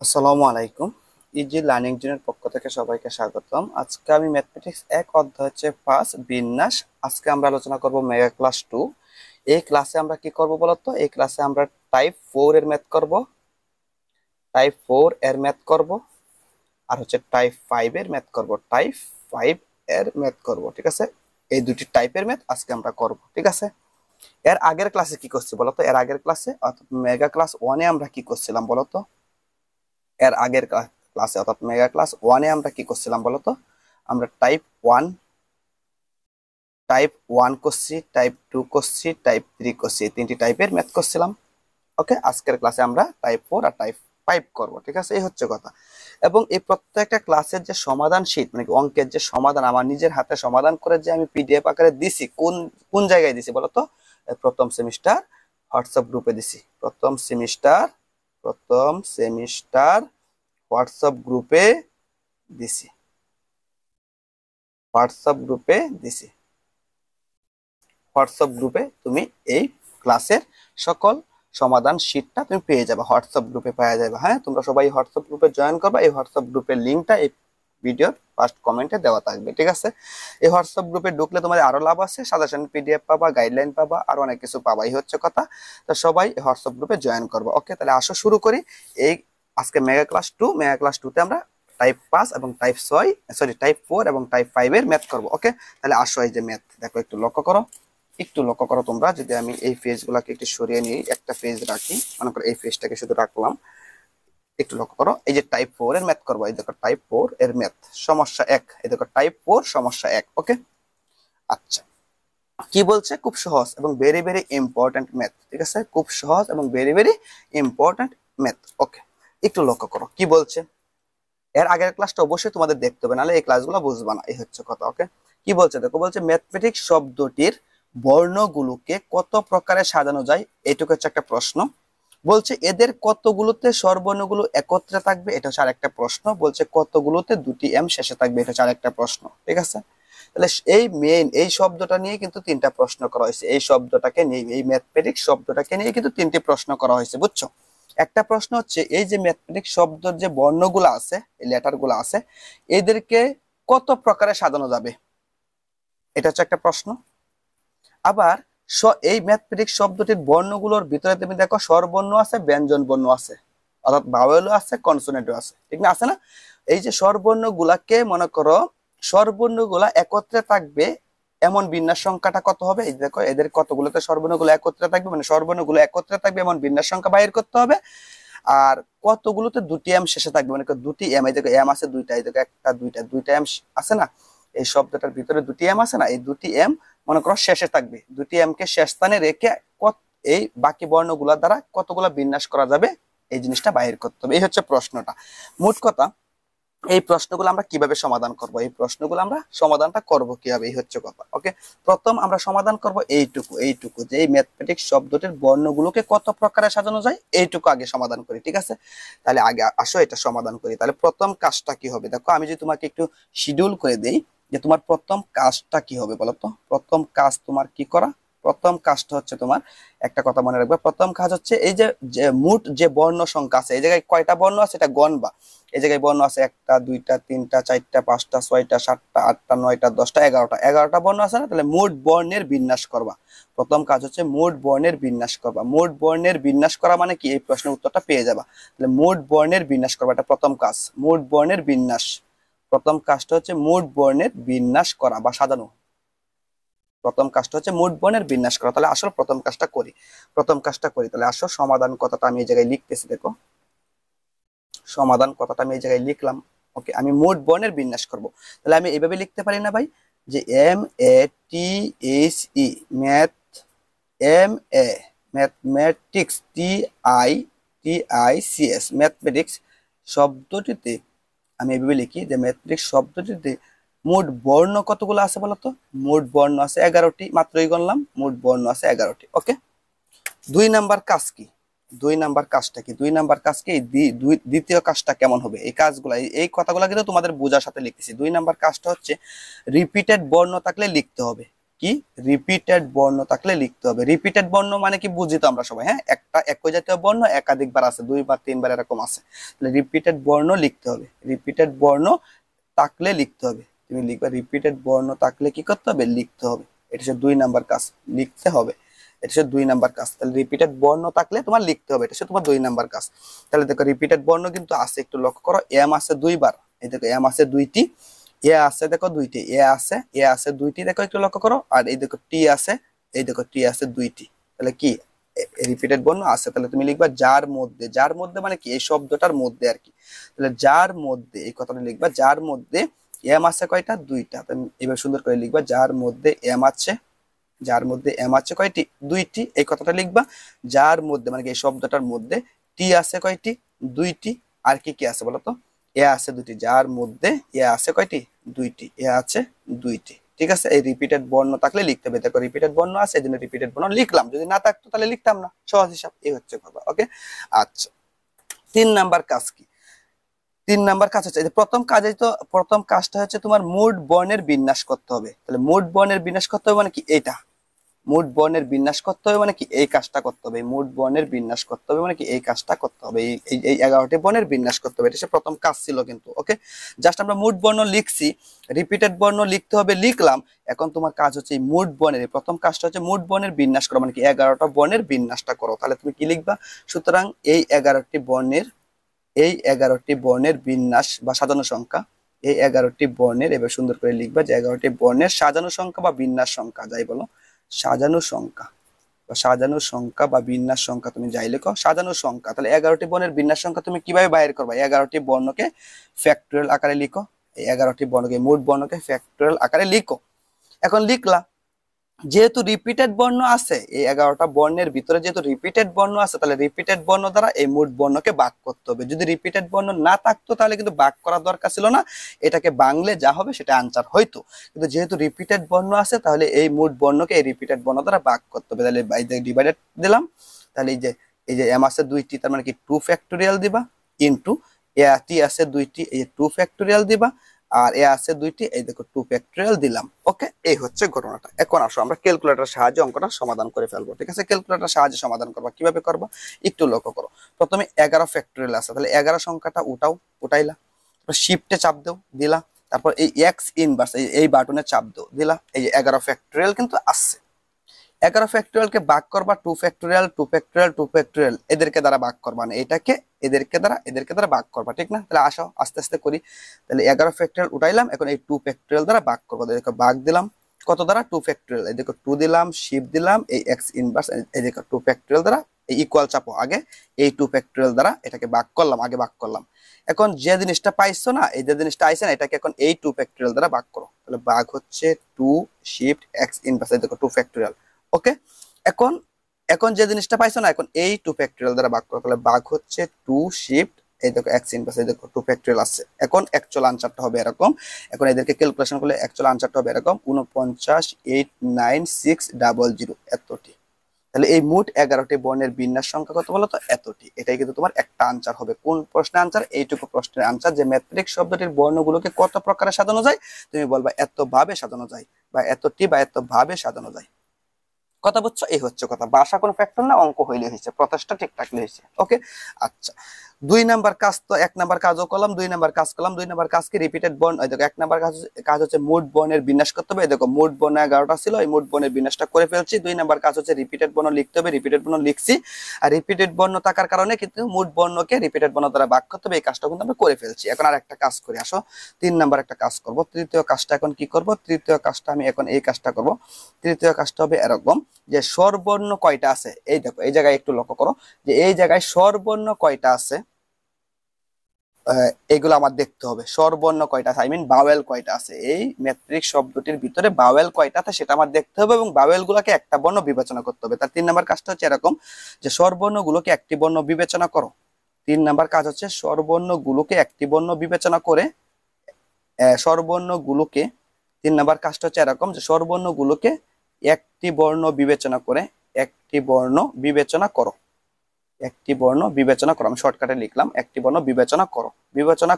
আসসালামু আলাইকুম। Easy learning জোনের পক্ষ থেকে সবাইকে স্বাগতম। আজকে আমি ম্যাথমেটিক্স 1 অধ্যায় হচ্ছে 5 বিন্যাস। আজকে আমরা আলোচনা করব মেগা ক্লাস 2। এই ক্লাসে আমরা কি করব বলতো? এই ক্লাসে আমরা টাইপ 4 এর ম্যাথ করব, টাইপ 4 এর ম্যাথ করব, আর হচ্ছে টাইপ 5 এর ম্যাথ করব, টাইপ 5 এর ম্যাথ করব। ঠিক আছে? এই দুটি টাইপের ম্যাথ আজকে আমরা করব। ঠিক আছে? এর আগের ক্লাসে কি করছি বলতো? এর আগের ক্লাসে অর্থাৎ মেগা ক্লাস 1 এ আমরা কি করছিলাম বলতো? এর আগের ক্লাসে অর্থাৎ মেগা ক্লাস 1 এ আমরা কি করছিলাম বলতো? আমরা টাইপ 1 করছি, টাইপ 2 করছি, টাইপ 3 করছি, এই তিনটি টাইপের ম্যাথ করছিলাম। ওকে, আজকের ক্লাসে আমরা টাইপ 4 আর টাইপ 5 করব। ঠিক আছে, এই হচ্ছে কথা। এবং এই প্রত্যেকটা ক্লাসের যে সমাধান শীট মানে কি অঙ্কের যে সমাধান আমার নিজের হাতে সমাধান করে যে আমি পিডিএফ আকারে দিছি, কোন কোন জায়গায় দিছি বলতো? প্রথম সেমিস্টার হোয়াটসঅ্যাপ গ্রুপে দিছি। প্রথম সেমিস্টার হোয়াটসঅ্যাপ গ্রুপে দিছি। হোয়াটসঅ্যাপ গ্রুপে দিছি। হোয়াটসঅ্যাপ গ্রুপে তুমি এই ক্লাসের সকল সমাধান শীটটা তুমি পেয়ে যাবে, হোয়াটসঅ্যাপ গ্রুপে পাওয়া যাবে। হ্যাঁ, তোমরা সবাই হোয়াটসঅ্যাপ গ্রুপে জয়েন করবে। এই হোয়াটসঅ্যাপ গ্রুপের লিঙ্কটা এই ভিডিওর ফার্স্ট কমেন্টে দেওয়া থাকবে। ঠিক আছে? এই হোয়াটসঅ্যাপ গ্রুপে ঢুকলে তোমাদের আরো লাভ আছে, সাজেশন পিডিএফ পাবা, গাইডলাইন পাবা, আর অনেক কিছু পাবা। এই হচ্ছে কথা। তো সবাই হোয়াটসঅ্যাপ গ্রুপে জয়েন করবো। ওকে, তাহলে আসো শুরু করি। এই আজকে মেগা ক্লাস 2 তে আমরা টাইপ 5 এবং টাইপ 4 এবং টাইপ 5 এর ম্যাথ করব। ওকে, তাহলে আসো। এই যে ম্যাথ দেখো, একটু লক্ষ্য করো তোমরা। যদি আমি এই পেজগুলোকে একটু সরিয়ে নিই, একটা পেজ রাখি, মনে করো এই পেজটাকে শুধু রাখলাম। একটু লক্ষ্য করো, এই যে টাইপ 4 এর ম্যাথ করবো। এই দেখো টাইপ 4 এর ম্যাথ সমস্যা 1। এই দেখো টাইপ 4 সমস্যা 1। ওকে, আচ্ছা, কি বলছে? খুব সহজ এবং ভেরি ভেরি ইম্পর্টেন্ট ম্যাথ। ঠিক আছে, খুব সহজ এবং ভেরি ভেরি ইম্পর্টেন্ট ম্যাথ। ওকে, একটু লক্ষ্য করো কি বলছে। এর আগের ক্লাসটা অবশ্যই তোমাদের দেখতে হবে, নাহলে এই ক্লাসগুলো বুঝবা না। এই হচ্ছে কথা। ওকে, কি বলছে দেখো, বলছে ম্যাথমেটিক্স শব্দটির বর্ণগুলোকে কত প্রকারে সাজানো যায়, এটুকু হচ্ছে একটা প্রশ্ন। বলছে এদের কতগুলোতে স্বরবর্ণগুলো একত্রে থাকবে, এটা হচ্ছে আরেকটা প্রশ্ন। বলছে কতগুলোতে দুটি এম শেষে থাকবে, এটা হচ্ছে আরেকটা প্রশ্ন। ঠিক আছে, তাহলে এই শব্দটা নিয়ে কিন্তু তিনটা প্রশ্ন করা হয়েছে। এই শব্দটাকে নিয়ে, এই ম্যাথমেটিক্স শব্দটাকে নিয়ে কিন্তু তিনটি প্রশ্ন করা হয়েছে, বুঝছো? একটা প্রশ্ন হচ্ছে এই যে ম্যাথমেটিক্স শব্দের যে বর্ণগুলো আছে, এই লেটার গুলো আছে, এদেরকে কত প্রকারে সাজানো যাবে, এটা হচ্ছে একটা প্রশ্ন। আবার এই ম্যাথমেটিক্স শব্দটির বর্ণগুলোর ভিতরে তুমি দেখো স্বরবর্ণ আছে, ব্যঞ্জন বর্ণ আছে, অর্থাৎ ভাওয়েলও আছে, কনসোনেন্টও আছে। ঠিক না? আছে না? এই যে স্বরবর্ণ গুলাকে মনে করো, স্বরবর্ণ গুলা একত্রে থাকবে এমন বিন্যাস সংখ্যাটা কত হবে? এই দেখো, এদের কতগুলোতে স্বরবর্ণ গুলো একত্রে থাকবে, মানে স্বরবর্ণ গুলো একত্রে থাকবে এমন বিন্যাস সংখ্যা বাইর করতে হবে। আর কতগুলোতে দুটি এম শেষে থাকবে, মানে দুটি এম, এই দেখো এম আছে দুইটা, এই দেখো একটা দুইটা, দুইটা এম আছে না? এই শব্দটার ভিতরে দুটি এম আছে না? এই দুটি এম মনে করো শেষে থাকবে। দুটি এম কে শেষ স্থানে রেখে এই বাকি বর্ণগুলোর দ্বারা কতগুলা বিন্যাস করা যাবে, এই জিনিসটা বাইর করতে হবে। এই হচ্ছে প্রশ্নটা। মোট কথা, এই প্রশ্নগুলো আমরা কিভাবে সমাধান করব, এই প্রশ্নগুলো আমরা সমাধানটা করব কিভাবে, এই হচ্ছে কথা। ওকে, প্রথম আমরা সমাধান করব এইটুকু যে এই ম্যাথমেটিক্স শব্দটির বর্ণগুলোকে কত প্রকারে সাজানো যায়, এইটুকু আগে সমাধান করি। ঠিক আছে, তাহলে আগে আসো এটা সমাধান করি। তাহলে প্রথম কাজটা কি হবে দেখো, আমি যদি তোমাকে একটু শিডিউল করে দেই যে তোমার প্রথম কাজটা কি হবে বলো তো। প্রথম কাজ তোমার কি করা? প্রথম কাজটা হচ্ছে তোমার, একটা কথা মনে রাখবে, প্রথম কাজ হচ্ছে এই যে মোট যে বর্ণ সংখ্যা আছে, এই জায়গায় কয়টা বর্ণ আছে এটা গণবা। এই জায়গায় বর্ণ আছে একটা, দুইটা, তিনটা, চারটা, পাঁচটা, ছয়টা, সাতটা, আটটা, নয়টা, দশটা, 11টা। 11টা বর্ণ আছে না? তাহলে মোট বর্ণের বিন্যাস করবা। প্রথম কাজ হচ্ছে মোট বর্ণের বিন্যাস করবা। মোট বর্ণের বিন্যাস করা মানে কি, এই প্রশ্নের উত্তরটা পেয়ে যাবা। তাহলে মোট বর্ণের বিন্যাস করবা, এটা প্রথম কাজ। মোট বর্ণের বিন্যাস, প্রথম কাজটা হচ্ছে মোট বর্ণের বিন্যাস করা বা সাজানো। প্রথম কাজটা হচ্ছে মোট বর্ণের বিন্যাস করা। তাহলে আসলে প্রথম কাজটা করি। তাহলে আসো সমাধান কথাটা আমি এই জায়গায় লিখতেছি, দেখো সমাধান কথাটা আমি এই জায়গায় লিখলাম। ওকে, আমি মোট বর্ণের বিন্যাস করব। তাহলে আমি এইভাবে লিখতে পারি না ভাই, যে MATHE math, M A mathematics, TITICS mathematics শব্দটিতে আমি এইভাবে লিখি যে ম্যাথমেটিক্স শব্দটিতে মোট বর্ণ কতগুলো আছে বলতো? মোট বর্ণ আছে 11টি, মাত্রই গণলাম, মোট বর্ণ আছে 11টি। ওকে, দুই নাম্বার কাজ কি? দুই নাম্বার কাজটা কি? দ্বিতীয় কাজটা কেমন হবে? এই কাজগুলা, এই কথাগুলো কিন্তু তোমাদের বোঝার সাথে লিখতেছি। দুই নাম্বার কাজটা হচ্ছে রিপিটেড বর্ণ থাকলে লিখতে হবে। কি রিপিটেড বর্ণ থাকলে লিখতে হবে। রিপিটেড বর্ণ মানে কি বুঝি তো আমরা সবাই, হ্যাঁ, একটা একই জাতীয় বর্ণ একাধিকবার আছে, 2 বার 3 বার এরকম আছে, তাহলে রিপিটেড বর্ণ লিখতে হবে। রিপিটেড বর্ণ থাকলে লিখতে হবে, তুমি লিখবা রিপিটেড বর্ণ থাকলে কি করতে হবে, লিখতে হবে। এটা হচ্ছে 2 নাম্বার কাজ, লিখতে হবে। এটা হচ্ছে 2 নাম্বার কাজ। তাহলে রিপিটেড বর্ণ থাকলে তোমার লিখতে হবে, এটা হচ্ছে তোমার 2 নাম্বার কাজ। তাহলে দেখো রিপিটেড বর্ণ কিন্তু আছে, একটু লক্ষ্য করো। এম আছে 2 বার, এই দেখো এম আছে 2টি, এ আছে দেখো 2টি, এ আছে 2টি, দেখো একটু লক্ষ্য করো। আর এই দেখো টি আছে, এই দেখো টি আছে 2টি। তাহলে কি রিপিটেড বর্ণ আছে। তাহলে তুমি লিখবা যার মধ্যে, যার মধ্যে মানে কি এই শব্দটার মধ্যে আর কি। তাহলে যার মধ্যে, এই কথাটা লিখবা যার মধ্যে এম আছে কয়টা, 2টা। এবার সুন্দর করে লিখবা যার মধ্যে এম আছে, যার মধ্যে এম আছে কয়টি, 2টি, এই কথাটা লিখবা। যার মধ্যে মানে কি এই শব্দটার মধ্যে টি আছে কয়টি, 2টি। আর কি কি আছে বলতো, এ আছে 2টি, যার মধ্যে এ আছে কয়টি, 2টি, এ আছে 2টি। ঠিক আছে, এই রিপিটেড বর্ণ থাকলে লিখতে হবে। দেখো রিপিটেড বর্ণ আছে, এই জন্য রিপিটেড বর্ণ লিখলাম, যদি না থাকতো তাহলে লিখতাম না, সহজ হিসাব। এই হচ্ছে কথা। ওকে, আচ্ছা 3 নাম্বার কাজ কি, 3 নাম্বার কাজ হচ্ছে প্রথম কাজে, তো প্রথম কাজটা হচ্ছে তোমার মোট বর্ণের বিন্যাস করতে হবে। তাহলে মোট বর্ণের বিন্যাস করতে হবে মানে কি এটা, মোট বর্ণের বিন্যাস করতে হবে মানে কি এই কাজটা করতে হবে। মোট বর্ণের বিন্যাস করতে হবে মানে কি এই কাজটা করতে হবে, এই 11টি বর্ণের বিন্যাস করতে হবে। এটা হচ্ছে প্রথম কাজ ছিল কিন্তু। ওকে, জাস্ট আমরা মোট বর্ণ লিখছি, রিপিটেড বর্ণ লিখতে হবে, লিখলাম। এখন তোমার কাজ হচ্ছে এই মোট বর্ণের, প্রথম কাজটা হচ্ছে মোট বর্ণের বিন্যাস করা, মানে কি 11টা বর্ণের বিন্যাসটা করো। তাহলে তুমি কি লিখবা, সুতরাং এই 11টি বর্ণের, এই 11টি বর্ণের বিন্যাস বা সাজানো সংখ্যা, এই 11টি বর্ণের, এবার সুন্দর করে লিখবা যে 11টি বর্ণের সাজানো সংখ্যা বা বিন্যাস সংখ্যা, যাই বলো সাজানো সংখ্যা বা সাজানো সংখ্যা বা বিন্যাস সংখ্যা, তুমি যাই লেখো সাজানো সংখ্যা। তাহলে 11টি বর্ণের বিন্যাস সংখ্যা তুমি কিভাবে বাইর করবা, 11টি বর্ণকে ফ্যাক্টরিয়াল আকারে লিখো, এই 11টি বর্ণকে, মোট বর্ণকে ফ্যাক্টরিয়াল আকারে লিখো। এখন লিখলা, যেহেতু রিপিটেড বর্ণ আছে, এই 11টা বর্ণের ভিতরে যেহেতু রিপিটেড বর্ণ আছে, তাহলে রিপিটেড বর্ণ দ্বারা এই মোট বর্ণকে ভাগ করতে হবে। যদি রিপিটেড বর্ণ না থাকতো তাহলে কিন্তু ভাগ করার দরকার ছিল না, এটাকে বাংলে যা হবে সেটা আনসার হইতো। কিন্তু যেহেতু রিপিটেড বর্ণ আছে, তাহলে এই মোট বর্ণকে এই রিপিটেড বর্ণ দ্বারা ভাগ করতে হবে। তাহলে ডিভাইডেড দিলাম, তাহলে এই যে এম আছে 2টি, তার মানে কি 2 ফ্যাক্টোরিয়াল দিবা, ইনটু এ টি আছে 2টি, এই যে 2 ফ্যাক্টোরিয়াল দিবা, আর এ আছে 2টি, এই দেখো 2 ফ্যাক্টোরিয়াল দিলাম। ওকে, এই হচ্ছে ঘটনাটা। এখন আসো আমরা ক্যালকুলেটরের সাহায্যে অঙ্কটা সমাধান করে ফেলবো। ঠিক আছে, ক্যালকুলেটরের সাহায্যে সমাধান করবা, কিভাবে করবা একটু লক্ষ্য করো। প্রথমে 11 ফ্যাক্টোরিয়াল আছে, তাহলে 11 সংখ্যাটা উঠাইলা, তারপর শিফটে চাপ দাও, দিলা, তারপর এই এক্স ইনভার্স এই বাটনে চাপ দাও, দিলা, এই যে 11 ফ্যাক্টোরিয়াল কিন্তু আসছে। 11 ফ্যাক্টোরিয়ালকে ভাগ করবা 2 ফ্যাক্টোরিয়াল 2 ফ্যাক্টোরিয়াল 2 ফ্যাক্টোরিয়াল, এদেরকে দ্বারা ভাগ করবা, না এটাকে এদেরকে দ্বারা ভাগ করবা, ঠিক না? তাহলে আসো আস্তে আস্তে করি। তাহলে 11 ফ্যাক্টোরিয়াল উঠাইলাম, এখন এই 2 ফ্যাক্টোরিয়াল দ্বারা ভাগ করবো। দেখো ভাগ দিলাম কত দ্বারা, 2 ফ্যাক্টোরিয়াল, এই দেখো 2 দিলাম, শিফট দিলাম, এই এক্স ইনভার্স, এই দেখো 2 ফ্যাক্টোরিয়াল দ্বারা এই ইকুয়াল চাপো, আগে এই 2 ফ্যাক্টোরিয়াল দ্বারা এটাকে ভাগ করলাম, আগে ভাগ করলাম। এখন যে জিনিসটা পাইছো না, এই যে জিনিসটা আইছে না, এটাকে এখন এই 2 ফ্যাক্টোরিয়াল দ্বারা ভাগ করো। তাহলে ভাগ হচ্ছে 2 শিফট এক্স ইনভার্স, এই দেখো 2 ফ্যাক্টোরিয়াল। ওকে, এখন এখন যে জিনিসটা পাইছো না, এখন এই 2 ফ্যাক্টোরিয়াল দ্বারা ভাগ করো। তাহলে ভাগ হচ্ছে 2 শিফট, এই দেখো এক্স ইনভার্স, এই দেখো 2 ফ্যাক্টোরিয়াল আছে। এখন অ্যাকচুয়াল আনসারটা হবে এরকম, এখন এদেরকে ক্যালকুলেশন করলে অ্যাকচুয়াল আনসারটা হবে এরকম 49,89600, এতটি। তাহলে এই মোট 11টি বর্ণের বিন্যাস সংখ্যা কত বলো তো, এতটি। এটাই কিন্তু তোমার একটা আনসার হবে। কোন প্রশ্নের আনসার, এইটুকু প্রশ্নের আনসার, যে ম্যাট্রিক শব্দটির বর্ণগুলোকে কত প্রকারে সাজানো যায়, তুমি বলবা এত ভাবে সাজানো যায়, বা এতটি বা এত ভাবে সাজানো যায়। কথা বুঝছো, এই হচ্ছে কথা। ভাষা কোনো ফ্যাক্টর না, অঙ্ক হইলে হয়েছে, প্রচেষ্টা ঠিক থাকলে হয়েছে। ওকে, আচ্ছা 2 নাম্বার কাজ তো 1 নাম্বার কাজও করলাম, 2 নাম্বার কাজ করলাম। 2 নাম্বার কাজ কি রিপিটেড বর্ণ, এই দেখো 1 নাম্বার কাজ হচ্ছে মোট বর্ণের বিন্যাস করতে হবে। এই দেখো মোট বর্ণ 11টা ছিল, এই মোট বর্ণের বিন্যাসটা করে ফেলছি। 2 নাম্বার কাজ হচ্ছে রিপিটেড বর্ণ লিখতে হবে, রিপিটেড বর্ণ লিখছি। আর রিপিটেড বর্ণ থাকার কারণে কিন্তু মোট বর্ণকে রিপিটেড বর্ণ দ্বারা ভাগ করতে হবে, এই কাজটা কিন্তু আমরা করে ফেলছি। এখন আর একটা কাজ করি, আসো 3 নাম্বার একটা কাজ করব। তৃতীয় কাজটা এখন কি করব, তৃতীয় কাজটা আমি এখন এই কাজটা করব। তৃতীয় কাজটা হবে এরকম, যে স্বরবর্ণ কয়টা আছে, এই দেখো এই জায়গায় একটু লক্ষ্য করো, যে এই জায়গায় স্বরবর্ণ কয়টা আছে, এগুলো আমার দেখতে হবে। স্বরবর্ণ কয়টা আছে, আই মিন বাওয়েল কয়টা আছে, এই ম্যাট্রিক শব্দটির ভিতরে বাওয়েল কয়টা আছে সেটা আমার দেখতে হবে, এবং বাওয়েল গুলোকে একটা বর্ণ বিবেচনা করতে হবে। তার 3 নাম্বার কাজটা হচ্ছে এরকম, যে স্বরবর্ণ গুলোকে একটি বর্ণ বিবেচনা করো। 3 নাম্বার কাজ হচ্ছে স্বরবর্ণ গুলোকে একটি বর্ণ বিবেচনা করে, স্বরবর্ণ গুলোকে 3 নাম্বার কাজটা হচ্ছে এরকম, যে স্বরবর্ণ গুলোকে একটি বর্ণ বিবেচনা করে, একটি বর্ণ বিবেচনা করো, একটি বর্ণ বিবেচনা করো। আমি শর্টকাটে লিখলাম, একটি বর্ণ বিবেচনা করো, বিবেচনা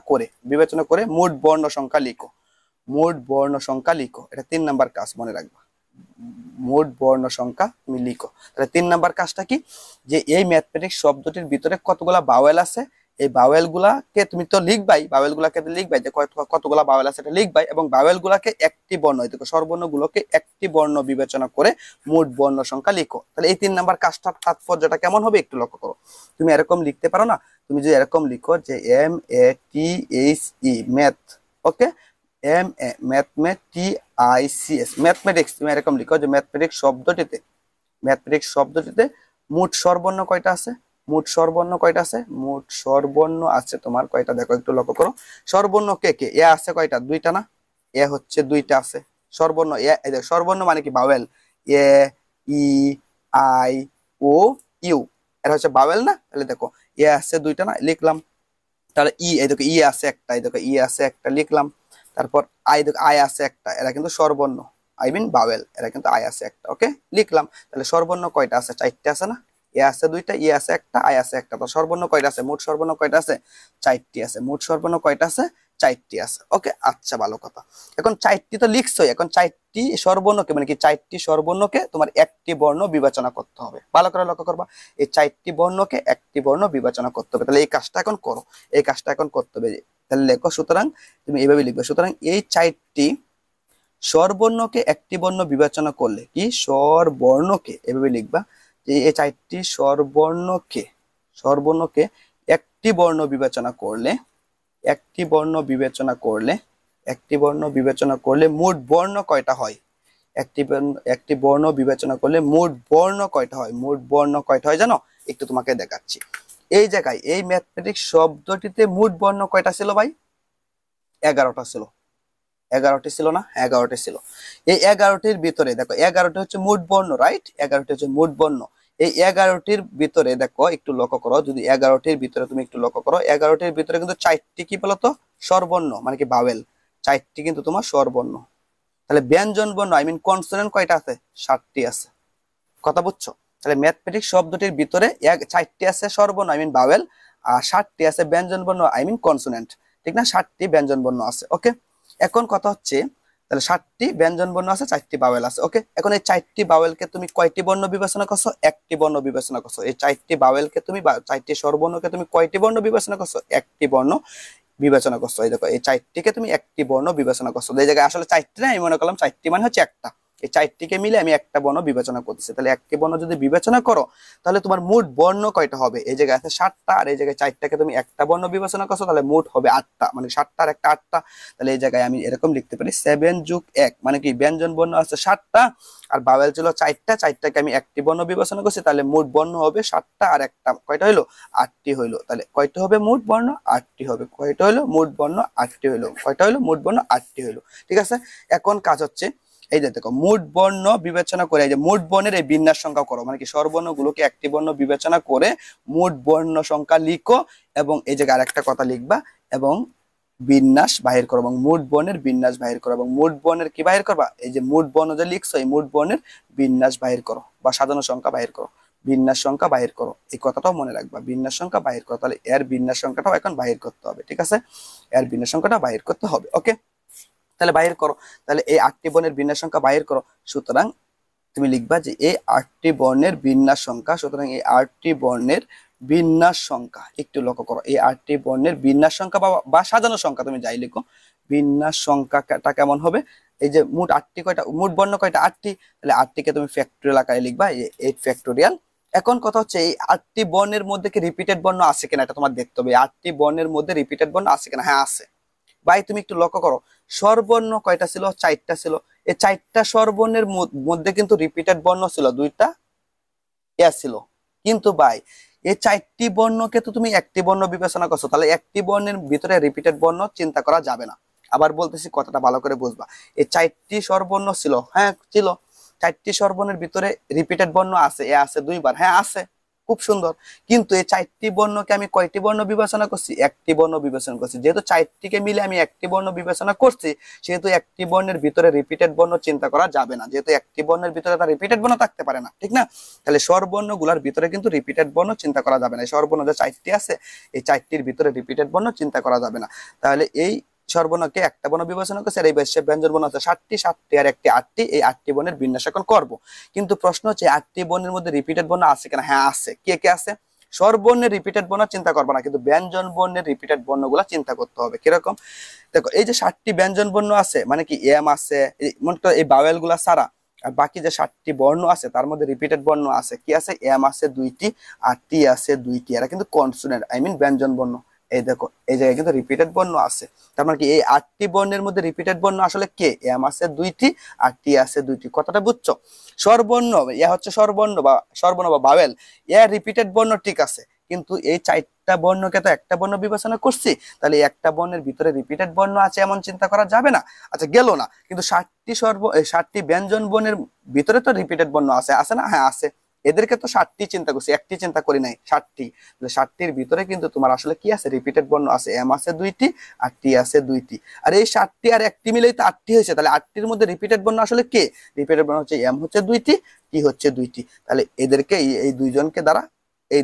করে মোট বর্ণ সংখ্যা লিখো, মোট বর্ণ সংখ্যা লিখো। এটা 3 নাম্বার কাজ, মনে রাখবা। মোট বর্ণ সংখ্যা তুমি লিখো। তাহলে 3 নাম্বার কাজটা কি, যে এই ম্যাথমেটিক্স শব্দটির ভিতরে কতগুলা বাওয়েল আছে, এই বাওয়েল গুলাকে তুমি তো লিখবাই, বাওয়েল গুলাকে লিখবাই যে কতগুলা বাওয়েল আছে এটা লিখবাই, এবং বাওয়েল গুলাকে একটি বর্ণ, দেখো স্বরবর্ণ গুলোকে একটি বর্ণ বিবেচনা করে মোট বর্ণ সংখ্যা লিখো। তাহলে এই 3 নাম্বার কাজটার তাৎপর্যটা কেমন হবে একটু লক্ষ্য করো। তুমি এরকম লিখতে পারো না, তুমি যদি এরকম লিখো যে MATHE ম্যাথ, ওকে, MATHMATICS ম্যাথমেটিক্স, তুমি এরকম লিখো যে ম্যাথমেটিক্স শব্দটিতে মোট স্বরবর্ণ কয়টা আছে, মোট স্বরবর্ণ কয়টা আছে, মোট স্বরবর্ণ আছে তোমার কয়টা, দেখো একটু লক্ষ্য করো। স্বরবর্ণ কে কে, এ আছে কয়টা, দুইটা না, এ হচ্ছে দুইটা আছে স্বরবর্ণ। স্বরবর্ণ মানে কি vowel, A E I O U, এটা হচ্ছে বাওয়েল না। তাহলে দেখো এ আছে দুইটা না, লিখলাম। তাহলে ই, এই দেখো ই আছে একটা, এই দেখো ই আছে একটা, লিখলাম। তারপর আই, দেখো আই আছে একটা, এরা কিন্তু স্বরবর্ণ, আই মিন বাওয়েল, এরা কিন্তু আই আছে একটা, ওকে, লিখলাম। তাহলে স্বরবর্ণ কয়টা আছে, 4টে আছে না, এ আছে দুইটা, ই আছে একটা, আই আছে একটা। তো স্বরবর্ণ কয়টা আছে, মোট স্বরবর্ণ কয়টা আছে, 4টি আছে। মোট স্বরবর্ণ কয়টা আছে, 4টি আছে, ওকে। আচ্ছা, ভালো কথা। এখন 4টি তো লিখছোই, এখন 4টি স্বরবর্ণকে মানে কি 4টি স্বরবর্ণকে তোমার একটি বর্ণ বিবেচনা করতে হবে। ভালো করে লক্ষ্য করবা, এই 4টি বর্ণকে একটি বর্ণ বিবেচনা করতে হবে। তাহলে এই কাজটা এখন করো, এই কাজটা এখন করতে হবে। তাহলে লেখো, সুতরাং তুমি এইভাবে লিখবে, সুতরাং এই 4টি স্বরবর্ণকে একটি বর্ণ বিবেচনা করলে, কি স্বরবর্ণকে এভাবে লিখবা যে এই 4টি স্বরবর্ণকে একটি বর্ণ বিবেচনা করলে, একটি বর্ণ বিবেচনা করলে মোট বর্ণ কয়টা হয়, একটি বর্ণ বিবেচনা করলে মোট বর্ণ কয়টা হয়, মোট বর্ণ কয়টা হয় জানো, একটু তোমাকে দেখাচ্ছি। এই জায়গায় এই ম্যাথমেটিক্স শব্দটিতে মোট বর্ণ কয়টা ছিল ভাই, 11টা ছিল। 11টি ছিল না, 11টি ছিল। এই 11টির ভিতরে দেখো 11টি হচ্ছে মোট বর্ণ, রাইট, 11টি হচ্ছে মোট বর্ণ। এই 11টির ভিতরে দেখো একটু লক্ষ্য করো, যদি 11টির ভিতরে তুমি একটু লক্ষ্য করো, 11টির ভিতরে কিন্তু 4টি কি বলতো স্বরবর্ণ মানে কি বাওয়েল, 4টি কিন্তু তোমার স্বরবর্ণ। তাহলে ব্যঞ্জন বর্ণ আই মিন কনসোনেন্ট কয়টা আছে, 7টি আছে। কথা বুঝছো? তাহলে ম্যাথমেটিক্স শব্দটির ভিতরে 4টি আছে স্বরবর্ণ আই মিন বাওয়েল, আর 7টি আছে ব্যঞ্জন বর্ণ আই মিন কনসোনেন্ট, ঠিক না, 7টি ব্যঞ্জন বর্ণ আছে, ওকে। এখন কথা হচ্ছে, তাহলে 7টি ব্যঞ্জন বর্ণ আছে, 4টি বাওয়েল আছে, ওকে। এখন এই 4টি বাওয়েলকে তুমি কয়টি বর্ণ বিবেচনা করছো, একটি বর্ণ বিবেচনা করছো। এই 4টি বাওয়েলকে তুমি বা 4টি স্বরবর্ণকে তুমি কয়টি বর্ণ বিবেচনা করছো, একটি বর্ণ বিবেচনা করছো। এই দেখো এই 4টিকে তুমি একটি বর্ণ বিবেচনা করছো। এই জায়গায় আসলে 4টি না, আমি মনে করলাম 4টি মানে হচ্ছে একটা, এই 4টিকে মিলে আমি একটা বর্ণ বিবেচনা করতেছি। তাহলে একটি বর্ণ যদি বিবেচনা করো, তাহলে তোমার মোট বর্ণ কয়টা হবে, এই জায়গায় আছে 7টা, আর এই জায়গায় 4টাকে তুমি একটা বর্ণ বিবেচনা করছো, তাহলে মোট হবে 8টা, মানে 7টা আর একটা 8টা। তাহলে এই জায়গায় আমি এরকম লিখতে পারি 7 + 1 মানে কি ব্যঞ্জন বর্ণ আছে 7টা, আর বাওয়েল ছিল 4টা, 4টাকে আমি একটি বর্ণ বিবেচনা করছি, তাহলে মোট বর্ণ হবে 7টা, আর একটা কয়টা হইলো, 8টি হইলো। তাহলে কয়টা হবে মোট বর্ণ, 8টি হবে। কয়টা হইলো মোট বর্ণ, 8টি হইলো। কয়টা হইলো মোট বর্ণ, 8টি হইলো। ঠিক আছে, এখন কাজ হচ্ছে এই যে দেখো মোট বর্ণ বিবেচনা করে, এই যে মোট বর্ণের এই বিন্যাস সংখ্যা করো, মানে কি স্বরবর্ণ গুলোকে একটি বর্ণ বিবেচনা করে মোট বর্ণ সংখ্যা লিখো, এবং এই জায়গায় আরেকটা কথা লিখবা, এবং বিন্যাস বাহির করো, এবং মোট বর্ণের বিন্যাস বাহির করো। এবং মোট বর্ণের কি বাহির করবা, এই যে মোট বর্ণ যে লিখছো এই মোট বর্ণের বিন্যাস বাহির করো, বা সাজানো সংখ্যা বাহির করো, বিন্যাস সংখ্যা বাহির করো। এই কথাটাও মনে রাখবা, বিন্যাস সংখ্যা বাহির করো। তাহলে এর বিন্যাস সংখ্যাটাও এখন বাহির করতে হবে, ঠিক আছে, এর বিন্যাস সংখ্যাটা বাহির করতে হবে, ওকে। তাহলে বাহির করো, তাহলে এই 8টি বর্ণের বিন্যাস সংখ্যা বাহির করো। সুতরাং তুমি লিখবা যে এই 8টি বর্ণের বিন্যাস সংখ্যা, সুতরাং এই 8টি বর্ণের বিন্যাস সংখ্যা, একটু লক্ষ্য করো, এই 8টি বর্ণের বিন্যাস সংখ্যা বা সাজানো সংখ্যা তুমি যাই লিখো, বিন্যাস সংখ্যাটা কেমন হবে, এই যে মোট 8টি কয়টা, মোট বর্ণ কয়টা 8টি, তাহলে 8টিকে তুমি ফ্যাক্টরিয়াল আকারে লিখবা, 8 ফ্যাক্টরিয়াল। এখন কথা হচ্ছে এই 8টি বর্ণের মধ্যে কি রিপিটেড বর্ণ আছে কিনা এটা তোমার দেখতে হবে, 8টি বর্ণের মধ্যে রিপিটেড বর্ণ আছে কিনা, হ্যাঁ আছে। ভাই তুমি একটু লক্ষ্য করো, স্বরবর্ণ কয়টা ছিল, 4টা ছিল। এই 4টা স্বরবর্ণের মধ্যে কিন্তু রিপিটেড বর্ণ ছিল 2টা ছিল, কিন্তু ভাই এই 4টি বর্ণকে তো তুমি একটি বর্ণ বিবেচনা করছো, তাহলে একটি বর্ণের ভিতরে রিপিটেড বর্ণ চিন্তা করা যাবে না। আবার বলতেছি, কথাটা ভালো করে বুঝবা, এই 4টি স্বরবর্ণ ছিল, হ্যাঁ ছিল, 4টি স্বরবর্ণের ভিতরে রিপিটেড বর্ণ আছে, এ আছে 2বার, হ্যাঁ আছে, খুব সুন্দর। কিন্তু এই 4টি বর্ণকে আমি কয়টি বর্ণ বিবেচনা করছি, একটি বর্ণ বিবেচনা করছি। যেহেতু 4টিকে মিলে আমি একটি বর্ণ বিবেচনা করছি, সেহেতু একটি বর্ণের ভিতরে রিপিটেড বর্ণ চিন্তা করা যাবে না, যেহেতু একটি বর্ণের ভিতরে তার রিপিটেড বর্ণ থাকতে পারে না, ঠিক না। তাহলে স্বরবর্ণ গুলার ভিতরে কিন্তু রিপিটেড বর্ণ চিন্তা করা যাবে না। স্বরবর্ণ যে 4টি আছে, এই 4টির ভিতরে রিপিটেড বর্ণ চিন্তা করা যাবে না। তাহলে এই স্বরবর্ণকে একটা বর্ণ বিবেচনা করছে, আর এই পাশে ব্যঞ্জন বর্ণ আছে 7টি, 7টি আর একটি 8টি, এই 8টি বর্ণের বিন্যাস এখন করব। কিন্তু প্রশ্ন হচ্ছে 8টি বর্ণের মধ্যে রিপিটেড বর্ণ আছে কিনা? হ্যাঁ আছে। কে কে আছে? স্বরবর্ণের রিপিটেড বর্ণ চিন্তা করবে না, কিন্তু ব্যঞ্জন বর্ণের রিপিটেড বর্ণগুলো চিন্তা করতে হবে। কিরকম? দেখো এই যে 7টি ব্যঞ্জন বর্ণ আছে, মানে কি এম আছে, মনে করো এই বাওয়েল গুলা ছাড়া আর বাকি যে 7টি বর্ণ আছে তার মধ্যে রিপিটেড বর্ণ আছে। কি আছে? এম আছে 2টি আর টি আছে 2টি, এরা কিন্তু কনসোনেন্ট, আই মিন ব্যঞ্জন বর্ণ। এই দেখো এই জায়গায় কিন্তু রিপিটেড বর্ণ আছে। তার মানে কি এই 8টি বর্ণের মধ্যে রিপিটেড বর্ণ আসলে কে? এম আছে 2টি আর টি আছে 2টি। কথাটা বুঝছো? স্বরবর্ণ ইয়া হচ্ছে স্বরবর্ণ বা বাওয়েল, এর রিপিটেড বর্ণ ঠিক আছে, কিন্তু এই 4টা বর্ণকে তো একটা বর্ণ বিবেচনা করছি, তাহলে একটা বর্ণের ভিতরে রিপিটেড বর্ণ আছে এমন চিন্তা করা যাবে না। আচ্ছা গেল না, কিন্তু 7টি ব্যঞ্জন বর্ণের ভিতরে তো রিপিটেড বর্ণ আছে, আছে না? হ্যাঁ আছে। এদেরকে তো 7টি চিন্তা করছি, একটি চিন্তা করি নাই, 7টি। তাহলে 7টির ভিতরে কিন্তু তোমার আসলে কি আছে? রিপিটেড বর্ণ আছে, এম আছে 2টি আর টি আছে 2টি। আর এই 7টি আর একটি মিলেই তো 8টি হয়েছে, তাহলে 8টির মধ্যে রিপিটেড বর্ণ আসলে কে? রিপিটেড বর্ণ হচ্ছে এম হচ্ছে 2টি, টি হচ্ছে 2টি। তাহলে এদেরকে এই দুইজনকে দ্বারা এই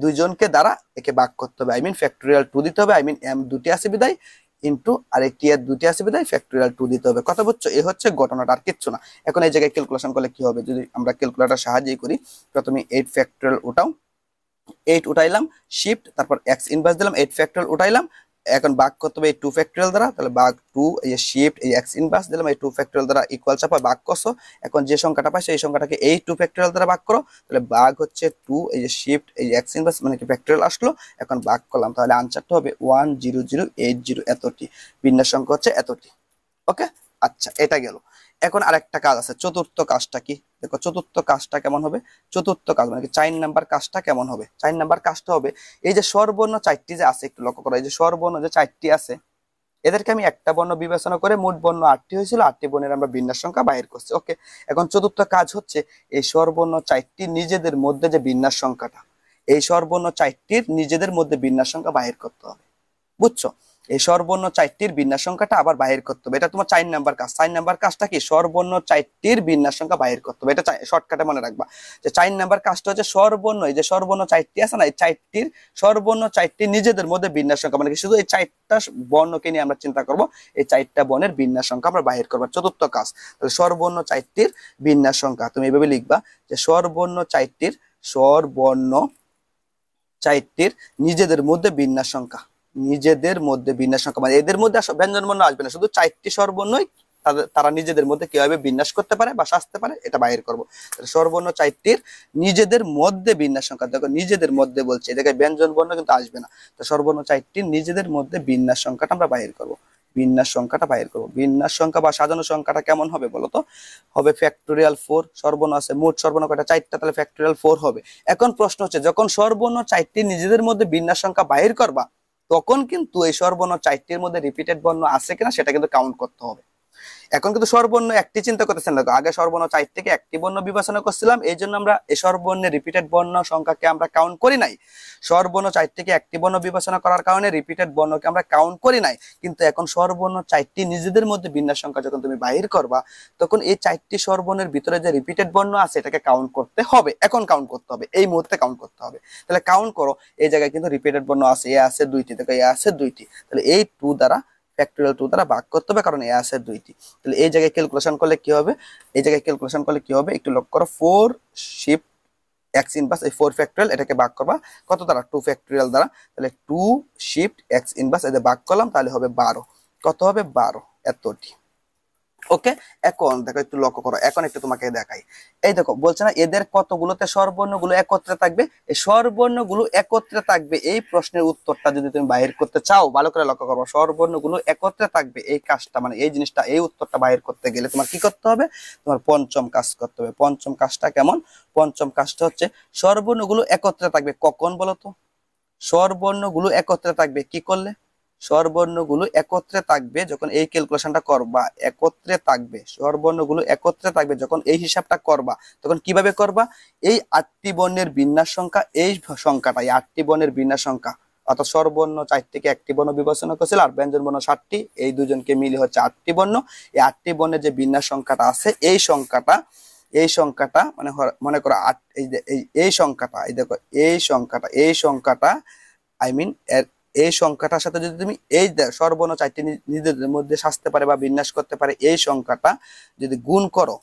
দুইজনকে দ্বারা একে ভাগ করতে হবে, আই মিন ফ্যাক্টোরিয়াল 2 দিতে হবে। আই মিন এম 2টি আছে বিদায় ইন্টু আরেকটি এর 2টি আছে বিদায় ফ্যাক্টোরিয়াল 2 দিতে হবে। কথা বুঝছো? এই হচ্ছে ঘটনাটা, আর কিচ্ছু না। এখন এই জায়গায় ক্যালকুলেশন করলে কি হবে? যদি আমরা ক্যালকুলেটর সাহায্যে করি, প্রথমে 8 ফ্যাক্টোরিয়াল উঠাও, 8 উঠাইলাম, শিফট তারপর এক্স ইনভার্স দিলাম, 8 ফ্যাক্টোরিয়াল উঠাইলাম। এখন ভাগ করতে হবে এই 2 ফ্যাক্টোরিয়াল দ্বারা, তাহলে ভাগ 2, এই শিফট এই এক্স ইনভার্স দিলাম, এই 2 ফ্যাক্টোরিয়াল দ্বারা ইকুয়াল চাপা ভাগ করছো। এখন যে সংখ্যাটা পাইছো এই সংখ্যাটাকে এই 2 ফ্যাক্টোরিয়াল দ্বারা ভাগ করো, তাহলে ভাগ হচ্ছে 2, এই যে শিফট এই এক্স ইনভার্স মানে কি ফ্যাক্টোরিয়াল আসলো, এখন ভাগ করলাম, তাহলে আনসারটা হবে 10080 এতটি, বিন্যাস সংখ্যা হচ্ছে এতটি। ওকে, আচ্ছা এটা গেল। এখন আরেকটা কাজ আছে, চতুর্থ কাজটা কি? দেখো চতুর্থ কাজটা কেমন হবে? চতুর্থ কাজ মানে কি 4 নাম্বার কাজটা কেমন হবে? 4 নাম্বার কাজটা হবে এই যে স্বরবর্ণ 4টি যে আছে, একটু লক্ষ্য করো, এই যে স্বরবর্ণ যে 4টি আছে এদেরকে আমি একটা বর্ণ বিবেচনা করে মোট বর্ণ 8টি হয়েছিল, 8টি বর্ণের আমরা বিন্যাস সংখ্যা বাইর করছি। ওকে, এখন চতুর্থ কাজ হচ্ছে এই স্বরবর্ণ 4টি নিজেদের মধ্যে যে বিন্যাস সংখ্যাটা, এই স্বরবর্ণ 4টির নিজেদের মধ্যে বিন্যাস সংখ্যা বাইর করতে হবে। বুঝছো? এই স্বরবর্ণ 4টির বিন্যাস সংখ্যাটা আবার বাহির করতে হবে, এটা তোমার 4 নাম্বার কাজ। 4 নাম্বার কাজটা কি? স্বরবর্ণ 4টির বিন্যাস সংখ্যা বাহির করতে হবে। এটা শর্টকাটে মনে রাখবা যে 4 নাম্বার কাজটা হচ্ছে স্বরবর্ণ, এই যে স্বরবর্ণ 4টি আছে না, এই 4টির স্বরবর্ণ 4টি নিজেদের মধ্যে বিন্যাস সংখ্যা, মানে কি শুধু এই 4টা বর্ণকে নিয়ে আমরা চিন্তা করব, এই 4টা বর্ণের বিন্যাস সংখ্যা আমরা বাহির করব। চতুর্থ কাজ, তাহলে স্বরবর্ণ 4টির বিন্যাস সংখ্যা তুমি এভাবে লিখবা যে স্বরবর্ণ 4টির নিজেদের মধ্যে বিন্যাস সংখ্যা, নিজেদের মধ্যে বিন্যাস সংখ্যা মানে এদের মধ্যে ব্যঞ্জন বর্ণ আসবে না, শুধু 4টি স্বরবর্ণই তারা নিজেদের মধ্যে কিভাবে বিন্যাস করতে পারে বা সাজতে পারে এটা বাইর করবো। স্বরবর্ণ 4টির নিজেদের মধ্যে বিন্যাস সংখ্যা, দেখো নিজেদের মধ্যে বলছে, এদিকে ব্যঞ্জন বর্ণ কিন্তু আসবে না। তো স্বরবর্ণ 4টির নিজেদের মধ্যে বিন্যাস সংখ্যাটা আমরা বাইর করবো, বিন্যাস সংখ্যাটা বাইর করবো। বিন্যাস সংখ্যা বা সাজানো সংখ্যাটা কেমন হবে বলতো? হবে ফ্যাক্টোরিয়াল 4। স্বরবর্ণ আছে মোট স্বরবর্ণ কয়টা? 4টা, তাহলে ফ্যাক্টোরিয়াল 4 হবে। এখন প্রশ্ন হচ্ছে যখন স্বরবর্ণ 4টি নিজেদের মধ্যে বিন্যাস সংখ্যা বাহির করবা, তখন কিন্তু এই স্বরবর্ণ 4টির মধ্যে রিপিটেড বর্ণ আছে কিনা সেটা কিন্তু কাউন্ট করতে হবে। এখন কিন্তু স্বরবর্ণ একটি চিন্তা করতেছেন না, আগে স্বরবর্ণ 4 থেকে একটি বর্ণ বিবেচনা করছিলাম, এই জন্য আমরা এই স্বরবর্ণের রিপিটেড বর্ণ সংখ্যাকে আমরা কাউন্ট করি নাই। স্বরবর্ণ 4 থেকে একটি বর্ণ বিবেচনা করার কারণে রিপিটেড বর্ণকে আমরা কাউন্ট করি নাই। কিন্তু এখন স্বরবর্ণ 4টি নিজেদের মধ্যে বিন্যাস সংখ্যা যখন তুমি বাহির করবা, তখন এই 4টি স্বরবর্ণের ভিতরে যে রিপিটেড বর্ণ আছে এটাকে কাউন্ট করতে হবে। এখন কাউন্ট করতে হবে, এই মুহূর্তে কাউন্ট করতে হবে। তাহলে কাউন্ট করো, এই জায়গায় কিন্তু রিপিটেড বর্ণ আছে, এ আছে 2টি, দেখো এ আছে 2টি, তাহলে এই 2 দ্বারা ফ্যাক্টোরিয়াল 2 দ্বারা ভাগ করতে হবে, কারণ এ আছে 2টি। তাহলে এই জায়গায় ক্যালকুলেশন করলে কি হবে? এই জায়গায় ক্যালকুলেশন করলে কি হবে একটু লক্ষ্য করো, 4 শিফট এক্স ইনভার্স, এই 4 ফ্যাক্টোরিয়াল এটাকে ভাগ করবা কত দ্বারা? 2 ফ্যাক্টোরিয়াল দ্বারা, তাহলে 2 শিফট এক্স ইনভার্স এতে ভাগ করলাম, তাহলে হবে 12। কত হবে? 12 এতটি। ওকে, এখন দেখো একটু লক্ষ্য করো, এখন একটু তোমাকে দেখাই। এই দেখো বলছে না এদের কতগুলোতে স্বরবর্ণগুলো একত্রে থাকবে, এই স্বরবর্ণগুলো একত্রে থাকবে। এই প্রশ্নের উত্তরটা যদি তুমি বাহির করতে চাও, ভালো করে লক্ষ্য করো, স্বরবর্ণগুলো একত্রে থাকবে এই কাজটা মানে এই জিনিসটা, এই উত্তরটা বাহির করতে গেলে তোমার কি করতে হবে? তোমার পঞ্চম কাজ করতে হবে। পঞ্চম কাজটা কেমন? পঞ্চম কাজটা হচ্ছে স্বরবর্ণগুলো একত্রে থাকবে কখন বলতো? স্বরবর্ণগুলো একত্রে থাকবে কি করলে? স্বরবর্ণগুলো একত্রে থাকবে যখন এই ক্যালকুলেশনটা করবা, একত্রে থাকবে স্বরবর্ণগুলো একত্রে থাকবে যখন এই হিসাবটা করবা, তখন কিভাবে করবা? এই 8টি বর্ণের বিন্যাস সংখ্যা, এই সংখ্যাটা, এই 8টি বর্ণের বিন্যাস সংখ্যা, অর্থাৎ স্বরবর্ণ 4 থেকে একটি বর্ণ বিবেচনা করছিল আর ব্যঞ্জন বর্ণ 7টি, এই দুজনকে মিলে হচ্ছে 8টি বর্ণ। এই 8টি বর্ণের যে বিন্যাস সংখ্যাটা আছে, এই সংখ্যাটা মানে মনে করো 8, এই সংখ্যাটা, এই দেখো এই সংখ্যাটা আই মিন এই সংখ্যাটার সাথে যদি তুমি এই সর্বর্ণ চারটি নিজেদের মধ্যে সাজতে পারে বা বিন্যাস করতে পারে এই সংখ্যাটা যদি গুণ করো,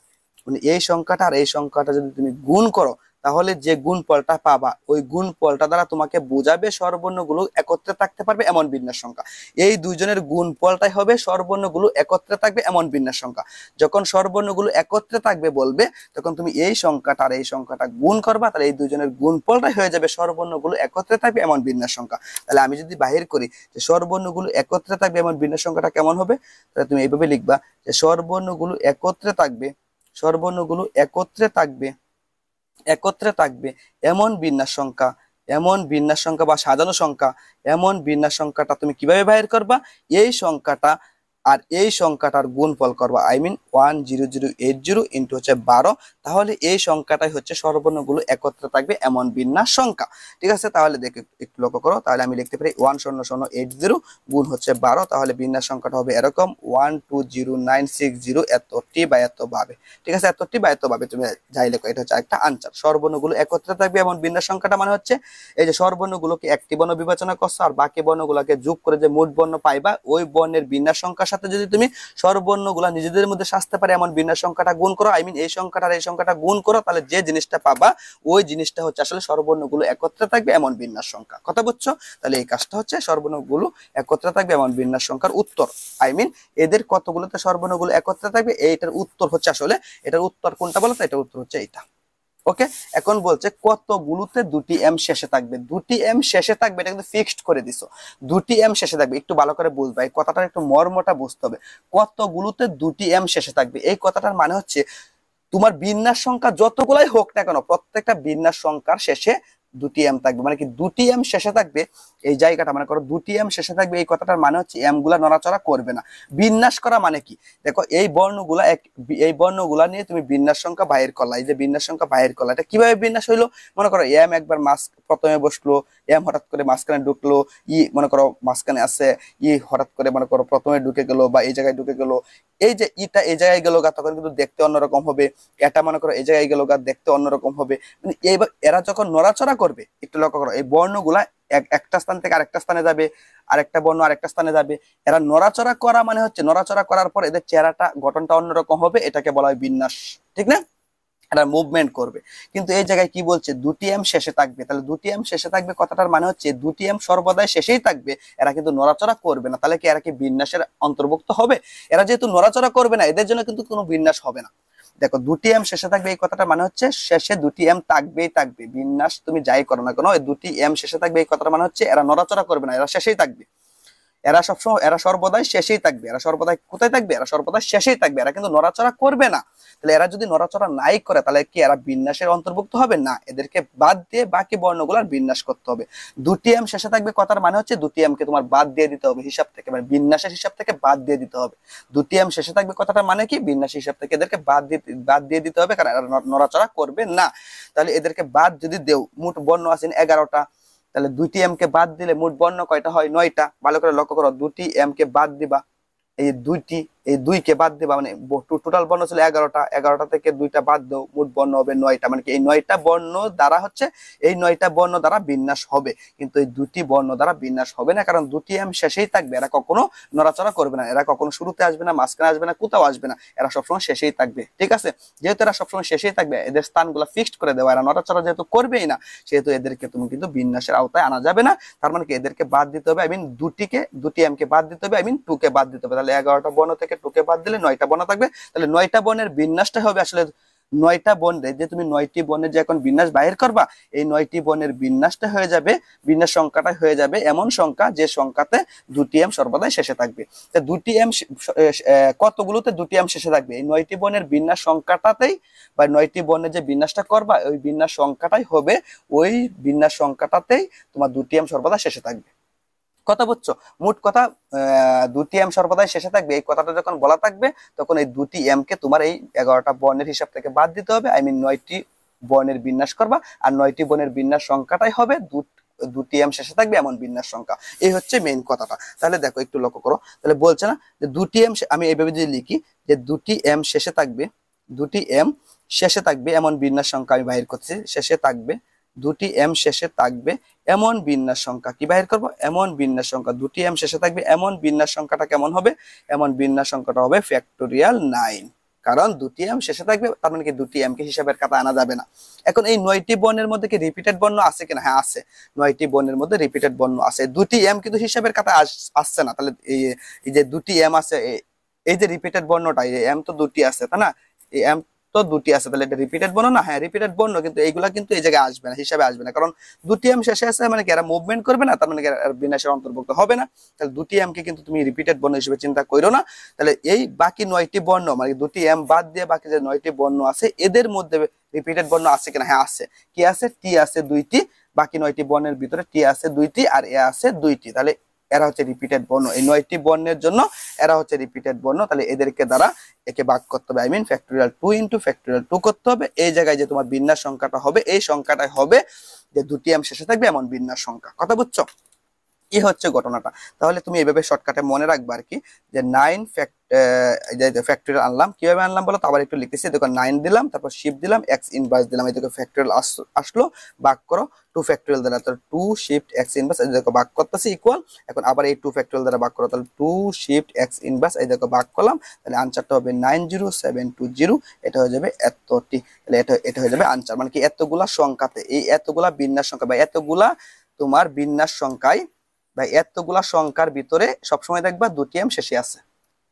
মানে এই সংখ্যাটা আর এই সংখ্যাটা যদি তুমি গুণ করো, তাহলে যে গুণফলটা পাবা ওই গুণফলটা দ্বারা তোমাকে বোঝাবে স্বরবর্ণগুলো একত্রে থাকতে পারবে এমন বিন্যাস সংখ্যা। এই দুইজনের গুণফলটাই হবে স্বরবর্ণগুলো একত্রে থাকবে এমন বিন্যাস সংখ্যা। যখন স্বরবর্ণগুলো একত্রে থাকবে বলবে, তখন তুমি এই সংখ্যাটা আর এই সংখ্যাটা গুণ করবা, তাহলে এই দুইজনের গুণফলটাই হয়ে যাবে স্বরবর্ণগুলো একত্রে থাকবে এমন বিন্যাস সংখ্যা। তাহলে আমি যদি বাহির করি যে স্বরবর্ণগুলো একত্রে থাকবে এমন বিন্যাস সংখ্যাটা কেমন হবে, তাহলে তুমি এইভাবে লিখবা যে স্বরবর্ণগুলো একত্রে থাকবে, স্বরবর্ণগুলো একত্রে থাকবে এমন বিন্যাস সংখ্যা, এমন বিন্যাস সংখ্যা বা সাজানো সংখ্যা, এমন বিন্যাস সংখ্যাটা তুমি কিভাবে বাইর করবা, এই সংখ্যাটা আর এই সংখ্যাটার গুণফল করবা, আই মিন 10080 ইন্টু হচ্ছে 12, তাহলে এই সংখ্যাটাই হচ্ছে স্বরবর্ণগুলো একত্রে থাকবে এমন বিন্যাস সংখ্যা। ঠিক আছে, তাহলে দেখো একটু লক্ষ্য করো, তাহলে আমি লিখতে পারি 10080 গুণ হচ্ছে 12, তাহলে বিন্যাস সংখ্যাটা হবে এরকম 120960 এতটি বা এত ভাবে। ঠিক আছে, এতটি বা এত ভাবে তুমি যাই লেখো, এটা হচ্ছে একটা আনসার। স্বরবর্ণগুলো একত্রে থাকবে এমন বিন্যাস সংখ্যাটা মানে হচ্ছে এই যে স্বরবর্ণগুলোকে একটি বর্ণ বিবেচনা করছো আর বাকি বর্ণগুলোকে যোগ করে যে মোট বর্ণ পাইবা, ওই বর্ণের বিন্যাস সংখ্যার সাথে যদি তুমি স্বরবর্ণগুলো নিজেদের মধ্যে সাজতে পারে এমন বিন্যাস সংখ্যাটা গুণ করো, আই মিন এই সংখ্যাটা আর এই সংখ্যাটা গুণ করো, তাহলে যে জিনিসটা পাবা ওই জিনিসটা হচ্ছে আসলে স্বরবর্ণগুলো একত্রে থাকবে এমন বিন্যাস সংখ্যা। কথা বুঝছো? তাহলে এই কাজটা হচ্ছে স্বরবর্ণগুলো একত্রে থাকবে এমন বিন্যাস সংখ্যার উত্তর, আই মিন এদের কতগুলোতে স্বরবর্ণগুলো একত্রে থাকবে এইটার উত্তর হচ্ছে আসলে, এটার উত্তর কোনটা বলো তো, এটার উত্তর হচ্ছে এইটা। ওকে, এখন বলছে কতগুলোতে দুটি এম শেষে থাকবে, দুটি এম শেষে থাকবে, এটা কিন্তু ফিক্সড করে দিছো, দুটি এম শেষে থাকবে। একটু ভালো করে বুঝবা, এই কথাটার একটু মর্মটা বুঝতে হবে। কতগুলোতে দুটি এম শেষে থাকবে, এই কথাটার মানে হচ্ছে তোমার বিন্যাস সংখ্যা যতগুলাই হোক না কেন প্রত্যেকটা বিন্যাস সংখ্যার শেষে দুটি এম থাকবে। মানে কি দুটি এম শেষে থাকবে, এই জায়গাটা মানে করো দুটি এম শেষে থাকবে, এই কথাটার মানে হচ্ছে এম গুলা নড়াচড়া করবে না। বিন্যাস করা মানে কি, দেখো এই বর্ণগুলা এই বর্ণগুলা নিয়ে তুমি বিন্যাস সংখ্যা বাহির করলা, এই যে বিন্যাস সংখ্যা বাহির করলা, এটা কিভাবে বিন্যাস হইলো, মনে করো এম একবার প্রথমে বসলো, এম হঠাৎ করে মাঝখানে ঢুকলো, মনে করো মাঝখানে আছে, হঠাৎ করে মনে করো প্রথমে ঢুকে গেল বা এই জায়গায় ঢুকে গেল, এই যে ইটা এই জায়গায় গেল গা, তখন কিন্তু দেখতে অন্যরকম হবে। এটা মনে করো এই জায়গায় গেল গা, দেখতে অন্যরকম হবে। মানে এইবার এরা যখন নড়াচড়া করবে, একটু লক্ষ্য করো, এই বর্ণগুলা একটা স্থান থেকে আরেকটা স্থানে যাবে, আরেকটা বর্ণ আরেকটা স্থানে যাবে, এরা নড়াচড়া করা মানে হচ্ছে নড়াচড়া করার পর এদের চেহারাটা গঠনটা অন্যরকম হবে, এটাকে বলা হয় বিন্যাস। ঠিক না, এটা মুভমেন্ট করবে। কিন্তু এই জায়গায় কি বলছে, দুটি এম শেষে থাকবে, তাহলে দুটি এম শেষে থাকবে কথাটার মানে হচ্ছে দুটি এম সর্বদাই শেষেই থাকবে, এরা কিন্তু নড়াচড়া করবে না। তাহলে কি এরা কি বিন্যাসের অন্তর্ভুক্ত হবে? এরা যেহেতু নড়াচড়া করবে না, এদের জন্য কিন্তু কোনো বিন্যাস হবে না। দেখো দুটি এম শেষে থাকবে, এই কথাটা মানে হচ্ছে শেষে দুটি এম থাকবেই থাকবে, বিন্যাস তুমি যাই করো না কেন এই দুটি এম শেষে থাকবে, এই কথাটা মানে হচ্ছে এরা নড়াচড়া করবে না, এরা শেষেই থাকবে। এরা সবসময়, এরা সর্বদাই শেষেই থাকবে, এরা সর্বদাই কোথায় থাকবে, এরা সর্বদাই শেষেই থাকবে, এরা কিন্তু নড়াচড়া করবে না। তাহলে এরা যদি নড়াচড়া নাই করে, তাহলে কি এরা বিন্যাসের অন্তর্ভুক্ত হবে না? এদেরকে বাদ দিয়ে বাকি বর্ণগুলোর বিন্যাস করতে হবে। দুটি এম শেষে থাকবে কথার মানে হচ্ছে দুটি এম কে তোমার বাদ দিয়ে দিতে হবে হিসাব থেকে, মানে বিন্যাসের হিসাব থেকে বাদ দিয়ে দিতে হবে। দুটি এম শেষে থাকবে কথাটা মানে কি, বিন্যাসের হিসাব থেকে এদেরকে বাদ দিয়ে দিতে হবে, কারণ এরা নড়াচড়া করবে না। তাহলে এদেরকে বাদ যদি দেও, মোট বর্ণ আছে 11টা, তাহলে দুইটি এম কে বাদ দিলে মোট বর্ণ কয়টা হয়? 9টা। ভালো করে লক্ষ্য করো, দুটি এম কে বাদ দিবা, এই দুইকে বাদ দিবা, মানে টোটাল বর্ণ ছিল 11টা, 11টা থেকে দুইটা বাদ দাও, মোট বর্ণ হবে 9টা। মানে কি এই 9টা বর্ণ দ্বারা হচ্ছে, এই 9টা বর্ণ দ্বারা বিন্যাস হবে, কিন্তু এই দুটি বর্ণ দ্বারা বিন্যাস হবে না, কারণ দুটি এম শেষেই থাকবে, এরা কখনো নড়াচড়া করবে না, এরা কখনো শুরুতে আসবে না, মাঝখানে আসবে না, কোথাও আসবে না, এরা সবসময় শেষেই থাকবে। ঠিক আছে, যেহেতু এরা সবসময় শেষেই থাকবে, এদের স্থানগুলো ফিক্সড করে দেওয়া, এরা নড়াচড়া যেহেতু করবেই না, সেহেতু এদেরকে তুমি কিন্তু বিন্যাসের আওতায় আনা যাবে না। তার মানে কি এদেরকে বাদ দিতে হবে, আই মিন দুটি এম কে বাদ দিতে হবে, আই মিন 2 কে বাদ দিতে হবে। তাহলে 11টা বর্ণ থেকে 2 কে বাদ দিলে 9টা বর্ণ থাকবে। তাহলে 9টা বর্ণের বিন্যাসটা হবে আসলে 9টা বর্ণের, যে তুমি 9টি বর্ণের যে এখন বিন্যাস বাহির করবা, এই 9টি বর্ণের বিন্যাসটা হয়ে যাবে, বিন্যাস সংখ্যাটা হয়ে যাবে এমন সংখ্যা যে সংখ্যাতে দুটি এম সর্বদাই শেষে থাকবে। দুটি এম কতগুলোতে দুটি এম শেষে থাকবে, এই 9টি বর্ণের বিন্যাস সংখ্যাটাতেই, বা 9টি বর্ণের যে বিন্যাসটা করবা ওই বিন্যাস সংখ্যাটাই হবে, ওই বিন্যাস সংখ্যাটাতেই তোমার দুটি এম সর্বদা শেষে থাকবে। কথা বুঝছো? মোট কথা দুটি এম সর্বদাই শেষে থাকবে, এই কথাটা যখন বলা থাকবে তখন এই দুটি এম কে তোমার এই 11টা বর্ণের হিসাব থেকে বাদ দিতে হবে, আই মিন 9টি বর্ণের বিন্যাস করবা, আর 9টি বর্ণের বিন্যাস সংখ্যাটাই হবে দুটি এম শেষে থাকবে এমন বিন্যাস সংখ্যা। এই হচ্ছে মেইন কথাটা। তাহলে দেখো একটু লক্ষ্য করো, তাহলে বলছে না যে দুটি এম, আমি এইভাবে যদি লিখি যে দুটি এম শেষে থাকবে, দুটি এম শেষে থাকবে এমন বিন্যাস সংখ্যা আমি বাহির করছি, শেষে থাকবে, দুটি এম শেষে থাকবে এমন বিন্যাস সংখ্যা কি বাহির করব, এমন বিন্যাস সংখ্যা দুটি এম শেষে থাকবে, এমন বিন্যাস সংখ্যাটা কেমন হবে, এমন বিন্যাস সংখ্যাটা হবে ফ্যাক্টোরিয়াল 9, কারণ দুটি এম শেষে থাকবে, তার মানে কি দুটি এম কে হিসাবের খাতা আনা যাবে না। এখন এই 9টি বর্ণের মধ্যে কি রিপিটেড বর্ণ আছে কিনা, হ্যাঁ আছে, 9টি বর্ণের মধ্যে রিপিটেড বর্ণ আছে, দুটি এম কিন্তু হিসাবের খাতা আসছে না, তাহলে এই যে দুটি এম আছে, এই যে রিপিটেড বর্ণটা, এই এম তো দুটি আছে তাই না, এই এম তো দুটি আছে, তাহলে এটা রিপিটেড বর্ণ না, হ্যাঁ রিপিটেড বর্ণ, কিন্তু এইগুলা কিন্তু এই জায়গায় আসবে না, হিসাবে আসবে না, কারণ দুটি এম শেষে আছে মানে কি এরা মুভমেন্ট করবে না, তার মানে কি এরা বিন্যাসের অন্তর্ভুক্ত হবে না, তাহলে দুটি এম কে কিন্তু তুমি রিপিটেড বর্ণ হিসেবে চিন্তা করো না। তাহলে এই বাকি 9টি বর্ণ মানে দুটি এম বাদ দিয়ে বাকি যে 9টি বর্ণ আছে এদের মধ্যে রিপিটেড বর্ণ আছে কিনা, হ্যাঁ আছে, কি আছে, টি আছে 2টি, বাকি 9টি বর্ণের ভিতরে টি আছে 2টি আর এ আছে 2টি, তাহলে এরা হচ্ছে রিপিটেড বর্ণ, এই 9টি বর্ণের জন্য এরা হচ্ছে রিপিটেড বর্ণ, তাহলে এদেরকে দ্বারা একে ভাগ করতে হবে, I mean factorial 2 into factorial 2 করতে হবে। এই জায়গায় যে তোমার বিন্যাস সংখ্যাটা হবে, এই সংখ্যাটাই হবে যে দুটি এম শেষে থাকবে এমন বিন্যাস সংখ্যা, কথা বুঝছো? এই হচ্ছে ঘটনাটা। তাহলে তুমি এইভাবে শর্টকাটে মনে রাখবে আর কি, যে 9 ফ্যাক্টোরিয়াল আনলাম, কিভাবে আনলাম বলো তো, আবার একটু লিখতেছি, দেখো 9 দিলাম, তারপর শিফট দিলাম, এক্স ইনভার্স দিলাম, এই দেখো ফ্যাক্টোরিয়াল আসলো, ভাগ করো 2 ফ্যাক্টোরিয়াল দ্বারা, তাহলে 2 শিফট এক্স ইনভার্স, এই দেখো ভাগ করতেছি ইকুয়াল, এখন আবার এই 2 ফ্যাক্টোরিয়াল দ্বারা ভাগ করো, তাহলে 2 শিফট এক্স ইনভার্স, এই দেখো ভাগ করলাম, তাহলে আনসারটা হবে 90720, এটা হয়ে যাবে এতটি, তাহলে এটা হয়ে যাবে আনসার, মানে কি এতগুলা সংখ্যাতে, এই এতগুলা বিন্যাস সংখ্যা বা এতগুলা তোমার বিন্যাস সংখ্যায় বা এতগুলা সংখ্যার ভিতরে সবসময় দেখবা দুটি এম শেষে আছে,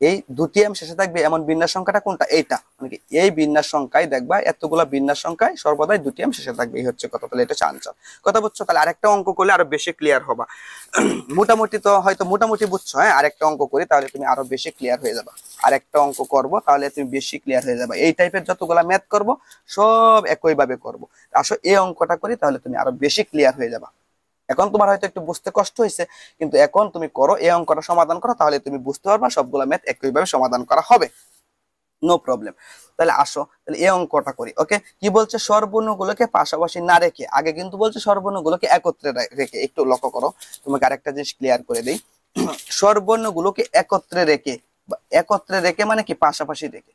এই দুটি এম শেষে থাকবে এমন বিন্যাস সংখ্যাটা কোনটা, এইটা, মানে কি এই বিন্যাস সংখ্যায় দেখবা এতগুলা বিন্যাস সংখ্যায় সর্বদাই দুটি এম শেষে থাকবে, এই হচ্ছে কথা, তাহলে এটা আনসার, কথা বুঝছো? তাহলে আরেকটা অঙ্ক করলে আরো বেশি ক্লিয়ার হবা, মোটামুটি তো হয়তো মোটামুটি বুঝছো, হ্যাঁ আরেকটা অঙ্ক করি তাহলে তুমি আরো বেশি ক্লিয়ার হয়ে যাবা, আরেকটা অঙ্ক করব তাহলে তুমি বেশি ক্লিয়ার হয়ে যাবে, এই টাইপের যতগুলা ম্যাথ করব সব একই ভাবে করব, আসো এই অঙ্কটা করি তাহলে তুমি আরো বেশি ক্লিয়ার হয়ে যাবা। এখন তোমার হয়তো একটু বুঝতে কষ্ট হয়েছে, কিন্তু এখন তুমি করো, এই অঙ্কটা সমাধান করো, তাহলে তুমি বুঝতে পারবা সবগুলা ম্যাথ একইভাবে সমাধান করা হবে, নো প্রবলেম। তাহলে আসো তাহলে এই অঙ্কটা করি। ওকে, কি বলছে, স্বরবর্ণগুলোকে পাশাপাশি না রেখে, আগে কিন্তু বলছে স্বরবর্ণগুলোকে একত্রে রেখে, একটু লক্ষ্য করো, তোমাকে আরেকটা জিনিস ক্লিয়ার করে দিই, স্বরবর্ণগুলোকে একত্রে রেখে, একত্রে রেখে মানে কি পাশাপাশি রেখে,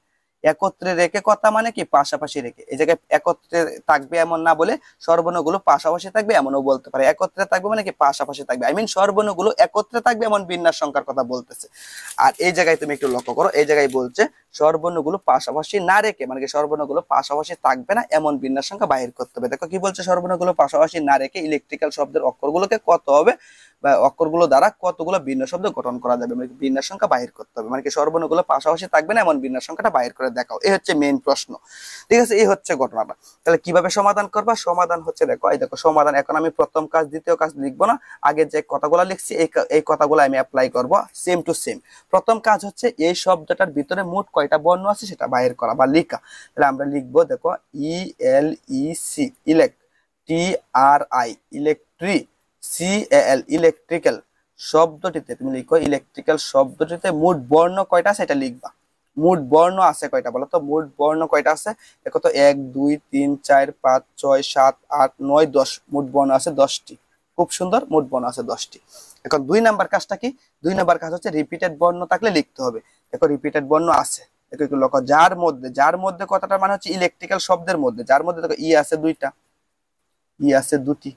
একত্রে রেখে কথা মানে কি পাশাপাশি রেখে, এই জায়গায় একত্রে থাকবে এমন না বলে স্বরবর্ণগুলো পাশাপাশি থাকবে এমনও বলতে পারে, একত্রে থাকবে মানে কি পাশাপাশি থাকবে, আই মিন স্বরবর্ণগুলো একত্রে থাকবে এমন বিন্যাস সংখ্যার কথা বলতেছে। আর এই জায়গায় তুমি একটু লক্ষ্য করো, এই জায়গায় বলছে স্বরবর্ণগুলো পাশাপাশি না রেখে, মানে কি স্বরবর্ণগুলো পাশাপাশি থাকবে না এমন বিন্যাস সংখ্যা বাহির করতে হবে। দেখো কি বলছে, স্বরবর্ণগুলো পাশাপাশি না রেখে ইলেকট্রিক্যাল শব্দের অক্ষরগুলোকে কত হবে বা অক্ষরগুলো দ্বারা কতগুলো ভিন্ন শব্দ গঠন করা যাবে, মানে বিন্যাস সংখ্যা বাহির করতে হবে, মানে কি স্বরবর্ণগুলো পাশাপাশি থাকবে না এমন বিন্যাস সংখ্যাটা বাহির করে দেখাও, এই হচ্ছে মেইন প্রশ্ন। ঠিক আছে, এই হচ্ছে ঘটনাটা। তাহলে কিভাবে সমাধান করবা, সমাধান হচ্ছে দেখো, এই দেখো সমাধান, এখন আমি প্রথম কাজ দ্বিতীয় কাজ লিখবো না, আগে যে কথাগুলো লিখছি এই কথাগুলো আমি অ্যাপ্লাই করব সেম টু সেম। প্রথম কাজ হচ্ছে এই শব্দটার ভিতরে মোট কয়টা বর্ণ আছে সেটা বাহির করা বা লেখা। তাহলে আমরা লিখবো, দেখো ইএলইসি, ইলেক্ট, TRI ইলেকট্রি, CAL ইলেকট্রিক্যাল শব্দটিতে তুমি লিখো, ইলেকট্রিক্যাল শব্দটিতে মোট বর্ণ কয়টা সেটা লিখবা। মোট বর্ণ আছে কয়টা বলো তো, মোট বর্ণ কয়টা আছে দেখো তো, 1 2 3 4 5 6 7 8 9 10, মোট বর্ণ আছে 10টি। খুব সুন্দর, মোট বর্ণ আছে 10টি। এখন 2 নাম্বার কাজটা কি, 2 নাম্বার কাজ হচ্ছে রিপিটেড বর্ণ থাকলে লিখতে হবে। দেখো রিপিটেড বর্ণ আছে, দেখো একটু লক্ষ্য, যার মধ্যে কথাটা মানে হচ্ছে ইলেকট্রিক্যাল শব্দের মধ্যে, যার মধ্যে দেখো ই আছে 2টা, ই আছে 2টি,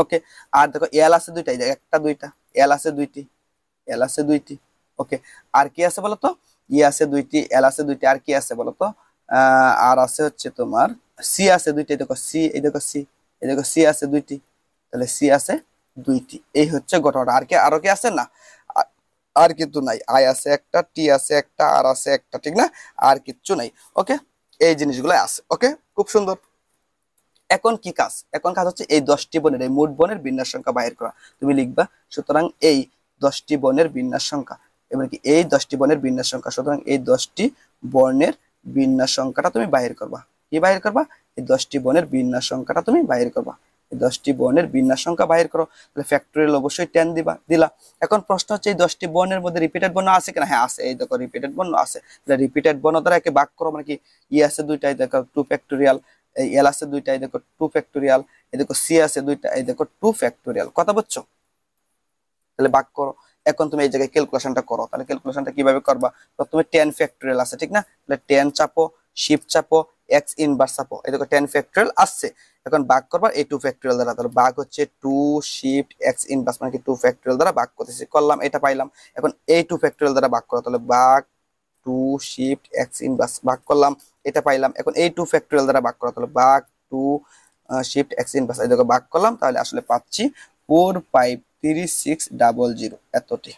ওকে। আর দেখো এল আছে 2টা, এই যে 1টা 2টা, এল আছে 2টি, এল আছে 2টি, ওকে। আর কি আছে বলতো, ই আছে 2টি, এল আছে 2টি, আর কি আছে বলতো, আর আছে হচ্ছে তোমার সি আছে 2টি, দেখো সি, এই দেখো সি, এই দেখো সি আছে 2টি, তাহলে সি আছে 2টি। এই হচ্ছে ঘটনাটা। আর কি আরো কি আছে না, আর কিন্তু নাই, আই আছে একটা, টি আছে একটা, আর আছে একটা, ঠিক না, আর কিচ্ছু নাই, ওকে। এই জিনিসগুলো আছে, ওকে, খুব সুন্দর। এখন কি কাজ, এখন কাজ হচ্ছে এই 10টি বর্ণের, এই মোট বর্ণের বিন্যাস সংখ্যা বাহির করা। তুমি লিখবা, সুতরাং এই 10টি বর্ণের বিন্যাস সংখ্যা, এবার কি এই 10টি বর্ণের বিন্যাস সংখ্যা, সুতরাং এই 10টি বর্ণের বিন্যাস সংখ্যাটা তুমি বাহির করবা। কি বাহির করবা, এই 10টি বর্ণের বিন্যাস সংখ্যাটা তুমি বাহির করবা, এই 10টি বর্ণের বিন্যাস সংখ্যা বাহির করো। তাহলে ফ্যাক্টরিয়াল অবশ্যই 10 দিলা। এখন প্রশ্ন হচ্ছে এই 10টি বর্ণের মধ্যে রিপিটেড বর্ণ আছে কিনা, হ্যাঁ আছে, এই দেখো রিপিটেড বর্ণ আছে, তাহলে রিপিটেড বর্ণ দ্বারা একে ভাগ করো, মানে কি ই আছে 2টা, এই দেখো 2 ফ্যাক্টরিয়াল, এই এল আছে 2টা, এই দেখো 2 ফ্যাক্টোরিয়াল, এই দেখো সি আছে 2টা, এই দেখো 2 ফ্যাক্টোরিয়াল, কথা বুঝছো? তাহলে ভাগ করো। এখন তুমি এই জায়গায় ক্যালকুলেশনটা করো, তাহলে ক্যালকুলেশনটা কিভাবে করবা, প্রথমে 10 ফ্যাক্টোরিয়াল আছে, ঠিক না, তাহলে 10 চাপো, শিফট চাপো, এক্স ইনভার্স চাপো, এই দেখো 10 ফ্যাক্টরিয়াল আসছে। এখন ভাগ করবা এই 2 ফ্যাক্টরিয়াল দ্বারা, তাহলে ভাগ হচ্ছে 2 শিফট এক্স ইনভার্স মানে কি 2 ফ্যাক্টরিয়াল দ্বারা ভাগ করতেছি, করলাম, এটা পাইলাম। এখন এই 2 ফ্যাক্টরিয়াল দ্বারা ভাগ করো, তাহলে ভাগ 2 শিফট এক্স ইনভার্স, ভাগ করলাম, এটা পাইলাম। এখন এই 2 ফ্যাক্টরিয়াল দ্বারা ভাগ করো, তাহলে ভাগ 2 শিফট এক্স ইনভার্স, এই দেখো ভাগ করলাম, তাহলে আসলে পাচ্ছি 45360 এতটি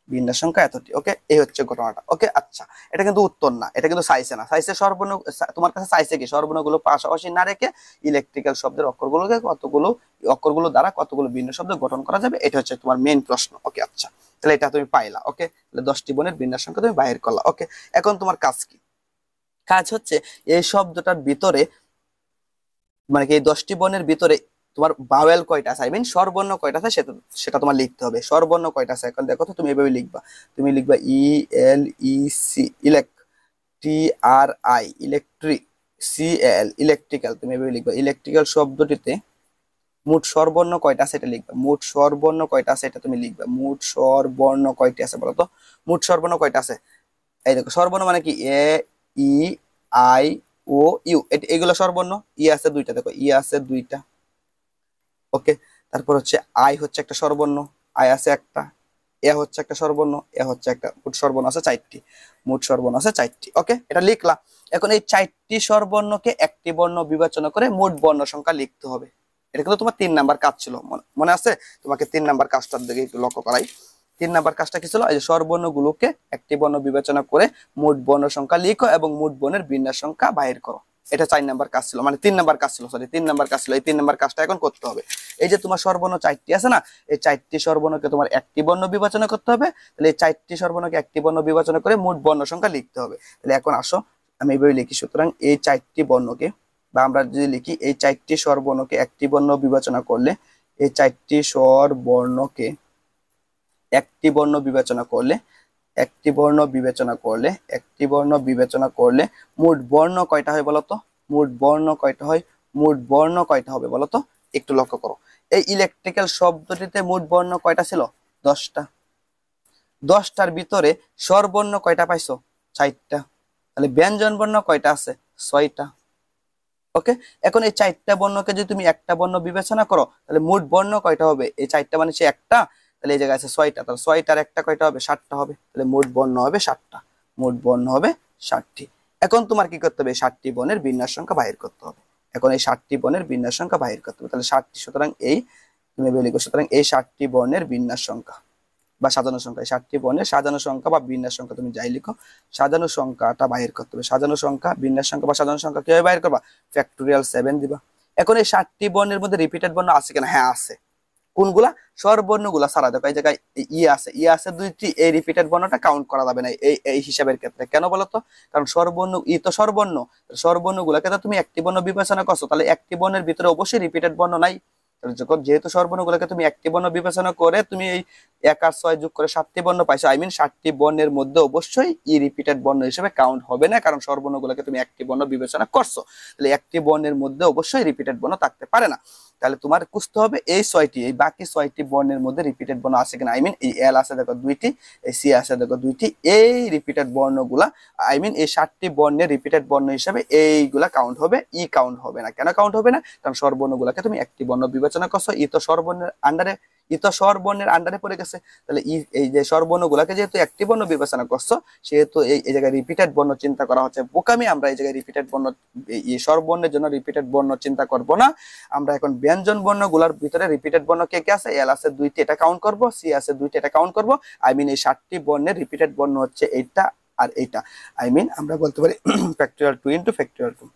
বিন্যাস সংখ্যা এতটি। ওকে, এই হচ্ছে ঘটনাটা। ওকে, আচ্ছা, এটা কিন্তু উত্তর না, এটা কিন্তু চাইছে না, চাইছে সর্বর্ণ, তোমার কাছে চাইছে কি সর্বর্ণগুলো পাশাপাশি না রেখে ইলেকট্রিক্যাল শব্দের অক্ষরগুলোকে কতগুলো অক্ষরগুলো দ্বারা কতগুলো ভিন্ন শব্দ গঠন করা যাবে, এটা হচ্ছে তোমার মেইন প্রশ্ন। ওকে, আচ্ছা, তাহলে এটা তুমি পাইলা। ওকে, তাহলে 10টি বর্ণের বিন্যাস সংখ্যা তুমি বাহির করলা। ওকে, এখন তোমার কাজ কি? কাজ হচ্ছে এই শব্দটার ভিতরে মানে কি এই 10টি বর্ণের ভিতরে তোমার ভাওয়েল কয়টা আছে, আই মিন স্বরবর্ণ কয়টা আছে সেটা সেটা তোমার লিখতে হবে। স্বরবর্ণ কয়টা আছে এখন দেখো তো, তুমি এভাবে লিখবা, তুমি লিখবা E L E C elec, T R I electric, C L electrical, তুমি এভাবে লিখবা। ইলেকট্রিক্যাল শব্দটিতে মোট স্বরবর্ণ কয়টা আছে এটা লিখবা, মোট স্বরবর্ণ কয়টা আছে এটা তুমি লিখবা। মোট স্বরবর্ণ কয়টি আছে বলো তো, মোট স্বরবর্ণ কয়টা আছে? এই দেখো স্বরবর্ণ মানে কি এ ই আই ও ইউ, এগুলো স্বরবর্ণ। ই আছে দুইটা, দেখো ই আছে দুইটা। ওকে, তারপর হচ্ছে আই হচ্ছে একটা স্বরবর্ণ, আই আছে একটা। এ হচ্ছে একটা স্বরবর্ণ, এ হচ্ছে একটা। মোট স্বরবর্ণ আছে 4টি, মোট স্বরবর্ণ আছে 4টি। ওকে, এটা লিখলা। এখন এই 4টি স্বরবর্ণকে একটি বর্ণ বিবেচনা করে মোট বর্ণ সংখ্যা লিখতে হবে। এটা কিন্তু তোমার 3 নাম্বার কাজ ছিল, মনে আছে? তোমাকে 3 নাম্বার কাজটার দিকে একটু লক্ষ্য করাই। 3 নাম্বার কাজটা কি ছিল? এই যে স্বরবর্ণগুলোকে একটি বর্ণ বিবেচনা করে মোট বর্ণ সংখ্যা লিখো এবং মোট বর্ণের বিন্যাস সংখ্যা বাহির করো। এটা 4 নাম্বার কাজ ছিল, মানে 3 নাম্বার কাজ ছিল, সরি 3 নাম্বার কাজ ছিল। এই 3 নাম্বার কাজটা এখন করতে হবে। এই যে তোমার স্বরবর্ণ 4টি আছে না, এই 4টি স্বরবর্ণকে তোমার একটি বর্ণ বিবেচনা করতে হবে। তাহলে এই 4টি স্বরবর্ণকে একটি বর্ণ বিবেচনা করে মোট বর্ণ সংখ্যা লিখতে হবে। তাহলে এখন আসো আমি এইভাবে লিখি। সুতরাং এই 4টি বর্ণকে, বা আমরা যদি লিখি এই 4টি স্বরবর্ণকে একটি বর্ণ বিবেচনা করলে, এই 4টি স্বরবর্ণকে একটি বর্ণ বিবেচনা করলে, একটি বর্ণ বিবেচনা করলে, একটি বর্ণ বিবেচনা করলে মোট বর্ণ কয়টা হয় বলতো? মোট বর্ণ কয়টা হয়? মোট বর্ণ কয়টা হবে বলতো? একটু লক্ষ্য করো। এই ইলেকট্রিক্যাল শব্দটিতে মোট বর্ণ কয়টা ছিল? 10টা। 10টার ভিতরে স্বরবর্ণ কয়টা পাইছো? 4টা। তাহলে ব্যঞ্জন বর্ণ কয়টা আছে? 6টা। ওকে, এখন এই 4টা বর্ণকে যদি তুমি একটা বর্ণ বিবেচনা করো, তাহলে মোট বর্ণ কয়টা হবে? এই 4টা মানে সে একটা, তাহলে এই জায়গায় আছে 6টা, তাহলে 6টার একটা কয়টা হবে? 7টা হবে। তাহলে মোট বর্ণ হবে 7টা, মোট বর্ণ হবে 7টি। এখন তোমার কি করতে হবে? 7টি বর্ণের বিন্যাস সংখ্যা বাহির করতে হবে। এখন এই 7টি বর্ণের বিন্যাস সংখ্যা বাহির করতে হবে, তাহলে 7টি। সুতরাং এই তুমি লিখো, সুতরাং এই 7টি বর্ণের বিন্যাস সংখ্যা বা সাজানো সংখ্যা, 7টি বর্ণের সাজানো সংখ্যা বা বিন্যাস সংখ্যা তুমি যাই লিখো, সাজানো সংখ্যাটা বাহির করতে হবে। সাজানো সংখ্যা, বিন্যাস সংখ্যা বা সাজানো সংখ্যা কিভাবে বাহির করবা? ফ্যাক্টোরিয়াল 7 দিবা। এখন এই 7টি বর্ণের মধ্যে রিপিটেড বর্ণ আছে কিনা? হ্যাঁ আছে। কোনগুলা? স্বরবর্ণগুলা ছাড়া। দেখো এই জায়গায় ই আছে, ই আছে 2টি, এই রিপিটেড বর্ণটা কাউন্ট করা যাবে না এই এই হিসাবের ক্ষেত্রে। কেন বলতো? কারণ স্বরবর্ণ, ই তো স্বরবর্ণ, স্বরবর্ণগুলাকে তো তুমি একটি বর্ণ বিবেচনা করছো, তাহলে একটি বর্ণের ভিতরে অবশ্যই রিপিটেড বর্ণ নাই। যখন যেহেতু স্বরবর্ণগুলোকে তুমি একটি বর্ণ বিবেচনা করে তুমি এই 1 আর 6 যোগ করে 7টি বর্ণ পাইছো, আই মিন 7টি বর্ণের মধ্যে অবশ্যই ই রিপিটেড বর্ণ হিসেবে কাউন্ট হবে না, কারণ স্বরবর্ণগুলোকে তুমি একটি বর্ণ বিবেচনা করছো। তাহলে একটি বর্ণের মধ্যে অবশ্যই রিপিটেড বর্ণ থাকতে পারে না। তাহলে তোমার খুঁজতে হবে এই 6টি, এই বাকি 6টি বর্ণের মধ্যে রিপিটেড বর্ণ আছে কিনা। আই মিন এই এল আছে দেখো 2টি, এই সি আছে দেখো 2টি, এই রিপিটেড বর্ণগুলা আই মিন এই 7টি বর্ণের রিপিটেড বর্ণ হিসেবে এইগুলা কাউন্ট হবে, ই কাউন্ট হবে না। কেন কাউন্ট হবে না? কারণ স্বরবর্ণগুলোকে তুমি একটি বর্ণ বিবেচনা করছো, ই তো স্বরবর্ণের আন্ডারে, ই তো স্বরবর্ণের আন্ডারে পড়ে গেছে। তাহলে এই যে স্বরবর্ণগুলোকে যেহেতু একটি বর্ণ বিবেচনা করছো, সেহেতু এই জায়গায় রিপিটেড বর্ণ চিন্তা করা হচ্ছে বোকামি। আমরা এই জায়গায় রিপিটেড বর্ণ, এই স্বরবর্ণের জন্য রিপিটেড বর্ণ চিন্তা করব না। আমরা এখন ব্যঞ্জন বর্ণগুলোর ভিতরে রিপিটেড বর্ণ কে কে আছে? এল আছে 2টি, এটা কাউন্ট করব। সি আছে 2টি, এটা কাউন্ট করব। আই মিন এই 7টি বর্ণের রিপিটেড বর্ণ হচ্ছে এইটা আর এইটা। আই মিন আমরা বলতে পারি ফ্যাক্টরিয়াল 2 ইনটু ফ্যাক্টরিয়াল 2।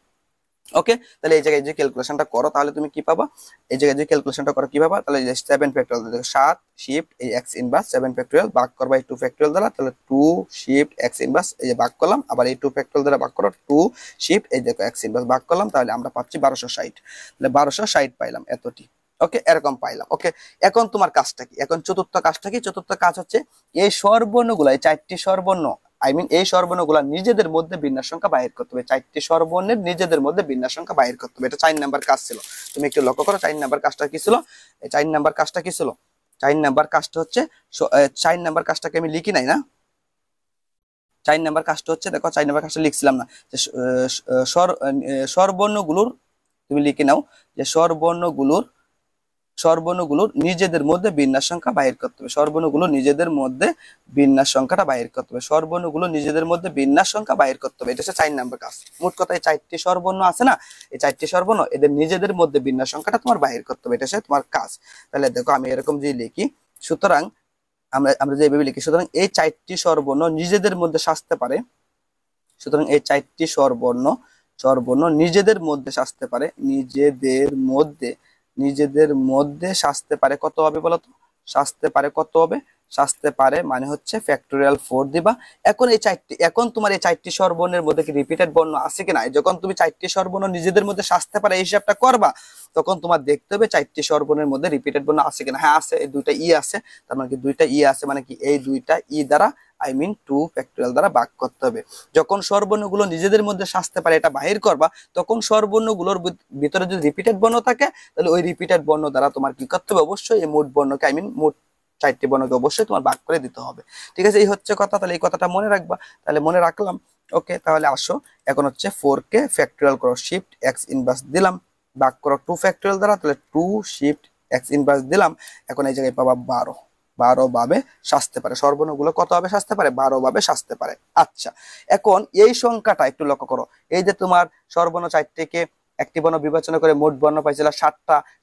ওকে, তাহলে এই জায়গায় যে ক্যালকুলেশনটা করো তাহলে তুমি কি পাবা? এই জায়গায় যে ক্যালকুলেশনটা করো কি পাবা? তাহলে 7 ফ্যাক্টরিয়াল, দেখো 7 শিফট এই এক্স ইনভার্স 7 ফ্যাক্টরিয়াল ভাগ করবা এই 2 ফ্যাক্টরিয়াল দ্বারা, তাহলে 2 শিফট এক্স ইনভার্স, এই যে ভাগ করলাম, আবার এই 2 ফ্যাক্টরিয়াল দ্বারা ভাগ করো 2 শিফট এই দেখো এক্স ইনভার্স ভাগ করলাম, তাহলে আমরা পাচ্ছি 1260। তাহলে 1260 পাইলাম এতটি। ওকে, এরকম পাইলাম। ওকে, এখন তোমার কাজটা কি? এখন চতুর্থ কাজটা কি? চতুর্থ কাজ হচ্ছে এই স্বরবর্ণগুলো, এই 4টি স্বরবর্ণ, আই মিন এই স্বরবর্ণগুলা নিজেদের মধ্যে বিন্যাস সংখ্যা বাহির করতে হবে। 4টি স্বরবর্ণের নিজেদের মধ্যে বিন্যাস সংখ্যা বাহির করতে হবে। এটা 4 নাম্বার কাজ ছিল। তুমি একটু লক্ষ্য করো 4 নাম্বার কাজটা কি ছিল? এই 4 নাম্বার কাজটা কি ছিল? 4 নাম্বার কাজটা হচ্ছে 4 নাম্বার কাজটাকে আমি লিখি নাই না, 4 নাম্বার কাজটা হচ্ছে, দেখো 4 নাম্বার কাজটা লিখছিলাম না যে স্বরবর্ণগুলোর, তুমি লিখে নাও যে স্বরবর্ণগুলোর নিজেদের মধ্যে বিন্যাস সংখ্যা বাহির করতে হবে। স্বরবর্ণগুলো নিজেদের মধ্যে বিন্যাস সংখ্যাটা বাহির করতে হবে। স্বরবর্ণগুলো নিজেদের মধ্যে বিন্যাস সংখ্যা বাহির করতে হবে, এটা হচ্ছে 4 নাম্বার কাজ। মোট কথা এই 4টি স্বরবর্ণ আছে না, এই 4টি স্বরবর্ণ এদের নিজেদের মধ্যে বিন্যাস সংখ্যাটা তোমার বাহির করতে হবে, এটা হচ্ছে তোমার কাজ। তাহলে দেখো আমি এরকম যদি লিখি, সুতরাং আমরা যে এভাবে লিখি, সুতরাং এই 4টি স্বরবর্ণ নিজেদের মধ্যে সাজতে পারে, সুতরাং এই 4টি স্বরবর্ণ নিজেদের মধ্যে সাজতে পারে, নিজেদের মধ্যে সাজতে পারে কত হবে বলতো? সাজতে পারে কত হবে? সাজতে পারে মানে হচ্ছে ফ্যাক্টোরিয়াল 4 দিবা। এখন তোমার এই 4টি স্বরবর্ণের মধ্যে কি রিপিটেড বর্ণ আছে কিনা, যখন তুমি 4টি স্বরবর্ণ নিজেদের মধ্যে সাজতে পারে এই হিসাবটা করবা, তখন তোমার দেখতে হবে 4টি স্বরবর্ণের মধ্যে রিপিটেড বর্ণ আছে কিনা। হ্যাঁ আছে, এই দুইটা ই আছে, তার মানে কি দুইটা ই আছে, মানে কি এই দুইটা ই দ্বারা টু ফ্যাক্টোরিয়াল দ্বারা ভাগ করতে হবে। যখন স্বরবর্ণগুলো নিজেদের মধ্যে সাজতে পারে এটা বাহির করবা, তখন স্বরবর্ণগুলোর ভিতরে যদি রিপিটেড বর্ণ থাকে, তাহলে ওই রিপিটেড বর্ণ দ্বারা তোমার কি করতে হবে? অবশ্যই এই মোট বর্ণকে মোট 4টি বর্ণকে অবশ্যই তোমার ভাগ করে দিতে হবে। ঠিক আছে, এই হচ্ছে কথা। তাহলে এই কথাটা মনে রাখবা, তাহলে মনে রাখলাম। ওকে, তাহলে আসো এখন হচ্ছে 4 কে ফ্যাক্টোরিয়াল করো, শিফট এক্স ইনভার্স দিলাম, ভাগ করো 2 ফ্যাক্টোরিয়াল দ্বারা, তাহলে 2 শিফট এক্স ইনভার্স দিলাম। এখন এই জায়গায় পাবা 12 ভাবে সাজতে পারে। স্বরবর্ণগুলো কত ভাবে সাজতে পারে? 12 ভাবে সাজতে পারে। আচ্ছা, এখন এই সংখ্যাটা একটু লক্ষ্য করো, এই যে তোমার স্বরবর্ণ 4টিকে একটি বর্ণ বিবেচনা করে মোট বর্ণ পাইছিল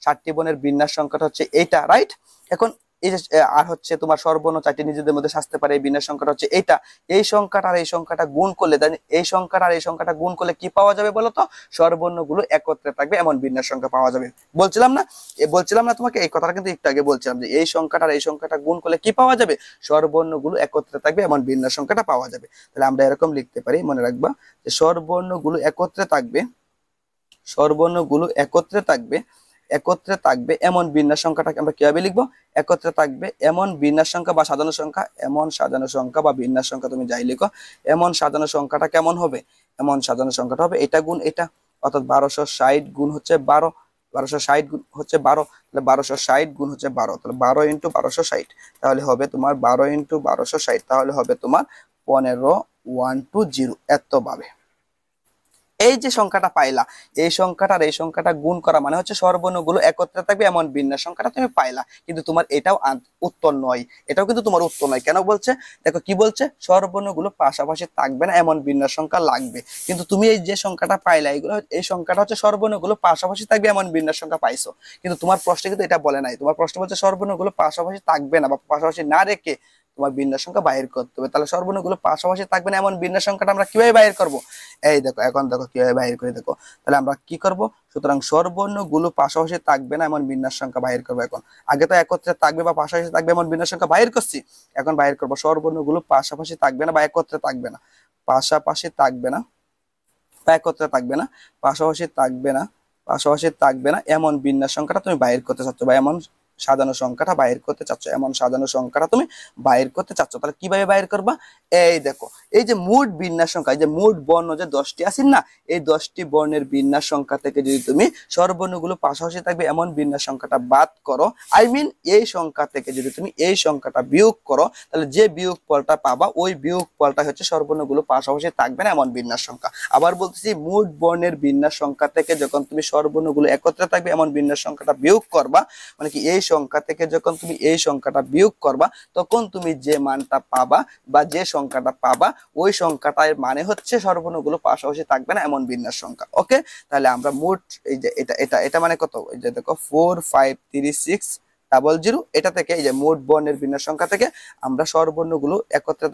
60টি বর্ণের বিন্যাস সংখ্যাটা হচ্ছে এইটা, রাইট? এখন এই যে আর হচ্ছে তোমার স্বরবর্ণ 4টি নিজেদের মধ্যে সাজতে পারে, এই বিন্যাস সংখ্যাটা হচ্ছে এইটা। এই সংখ্যাটা আর এই সংখ্যাটা গুণ করলে, এই সংখ্যাটা আর এই সংখ্যাটা গুণ করলে কি পাওয়া যাবে বলো তো? স্বরবর্ণগুলো একত্রে থাকবে এমন বিন্যাস সংখ্যা পাওয়া যাবে। বলছিলাম না তোমাকে এই কথাটা, কিন্তু একটু আগে বলছিলাম যে এই সংখ্যাটা আর এই সংখ্যাটা গুণ করলে কি পাওয়া যাবে? স্বরবর্ণগুলো একত্রে থাকবে এমন বিন্যাস সংখ্যাটা পাওয়া যাবে। তাহলে আমরা এরকম লিখতে পারি, মনে রাখবা যে স্বরবর্ণগুলো একত্রে থাকবে এমন বিন্যাস সংখ্যাটাকে আমরা কিভাবে লিখবো? একত্রে থাকবে এমন বিন্যাস সংখ্যা বা সাজানো সংখ্যা বা বিন্যাস সংখ্যা, তুমি যাই লিখো, এমন সাজানো সংখ্যাটা কেমন হবে? এমন সাজানো সংখ্যাটা হবে এটা গুণ এটা, অর্থাৎ 1260 গুণ হচ্ছে 12, 1260 গুণ হচ্ছে 12, তাহলে 1260 গুণ হচ্ছে 12, তাহলে 12 ইন্টু 1260, তাহলে হবে তোমার 12 ইন্টু 1260, তাহলে হবে তোমার 15120 এত পাবে। এই যে সংখ্যাটা পাইলা, এই সংখ্যাটা আর এই সংখ্যাটা গুণ করা মানে হচ্ছে স্বরবর্ণগুলো একত্রে থাকবে এমন বিন্যাস সংখ্যাটা তুমি পাইলা। কিন্তু তোমার এটাও উত্তর নয়, এটাও কিন্তু তোমার উত্তর নয়। কেন বলছে? দেখো কি বলছে, স্বরবর্ণগুলো পাশাপাশি থাকবে না এমন বিন্যাস সংখ্যা লাগবে। কিন্তু তুমি এই যে সংখ্যাটা পাইলা, এই সংখ্যাটা হচ্ছে স্বরবর্ণগুলো পাশাপাশি থাকবে এমন বিন্যাস সংখ্যা পাইছো। কিন্তু তোমার প্রশ্নে কিন্তু এটা বলে নাই, তোমার প্রশ্ন বলছে স্বরবর্ণগুলো পাশাপাশি থাকবে না বা পাশাপাশি না রেখে তোমার বিন্যাস সংখ্যা বাহির করতে হবে। তাহলে স্বরবর্ণগুলো পাশাপাশি থাকবে না এমন বিন্যাস সংখ্যাটা আমরা কিভাবে বাহির করব? এই দেখো, এখন দেখো কিভাবে বাহির করে দেখো। তাহলে আমরা কি করব? সুতরাং স্বরবর্ণগুলো পাশাপাশি থাকবে না এমন বিন্যাস সংখ্যা বাহির করবো। এখন আগে তো একত্রে থাকবে বা পাশাপাশি থাকবে এমন বিন্যাস সংখ্যা বাহির করছি, এখন বাহির করবো স্বরবর্ণগুলো পাশাপাশি থাকবে না বা একত্রে থাকবে না, পাশাপাশি থাকবে না বা একত্রে থাকবে না, পাশাপাশি থাকবে না এমন বিন্যাস সংখ্যাটা তুমি বাহির করতে চাচ্ছ, বা এমন সাজানো সংখ্যাটা বাহির করতে চাচ্ছ, এমন সাজানো সংখ্যাটা তুমি বাহির করতে চাচ্ছ। তাহলে কিভাবে বাহির করবা? এই দেখো, এই যে মোট বিন্যাস সংখ্যা, এই যে মোট বর্ণ যে 10টি আছে না, এই 10টি বর্ণের বিন্যাস সংখ্যা থেকে যদি তুমি স্বরবর্ণগুলো পাশাপাশি থাকবে এমন বিন্যাস সংখ্যাটা বাদ করো, এই সংখ্যা থেকে যদি তুমি এই সংখ্যাটা বিয়োগ করো, তাহলে যে বিয়োগ ফলটা পাবা ওই বিয়োগ ফলটা হচ্ছে স্বরবর্ণগুলো পাশাপাশি থাকবে না এমন বিন্যাস সংখ্যা। আবার বলতেছি, মোট বর্ণের বিন্যাস সংখ্যা থেকে যখন তুমি স্বরবর্ণগুলো একত্রে থাকবে এমন বিন্যাস সংখ্যাটা বিয়োগ করবা, মানে কি এই সংখ্যা থেকে যখন তুমি এই সংখ্যাটা বিয়োগ করবা, তখন তুমি যে মানটা পাবা বা যে সংখ্যাটা পাবা ওই সংখ্যাটার মানে হচ্ছে স্বরবর্ণগুলো পাশাপাশি থাকবে না এমন বিন্যাস সংখ্যা। ওকে, তাহলে আমরা মোট এই যে এটা মানে কত, এই যে দেখো 4536000, এটা থেকে এই যে মোট বর্ণের বিন্যাস সংখ্যা থেকে আমরা স্বরবর্ণগুলো একত্রে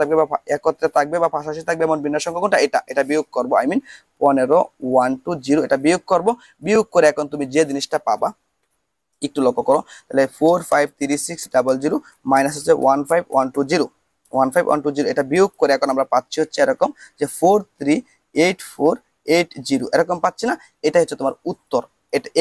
থাকবে বা পাশাপাশি থাকবে এমন বিন্যাস সংখ্যা কোনটা, এটা বিয়োগ করবো, 15120, এটা বিয়োগ করবো। বিয়োগ করে এখন তুমি যে জিনিসটা পাবা একটু লক্ষ্য করো, তাহলে 4536000 মাইনাস হচ্ছে 15120, এটা বিয়োগ করে এখন আমরা পাচ্ছি হচ্ছে এরকম যে 438480, এরকম পাচ্ছি না? এটা হচ্ছে তোমার উত্তর।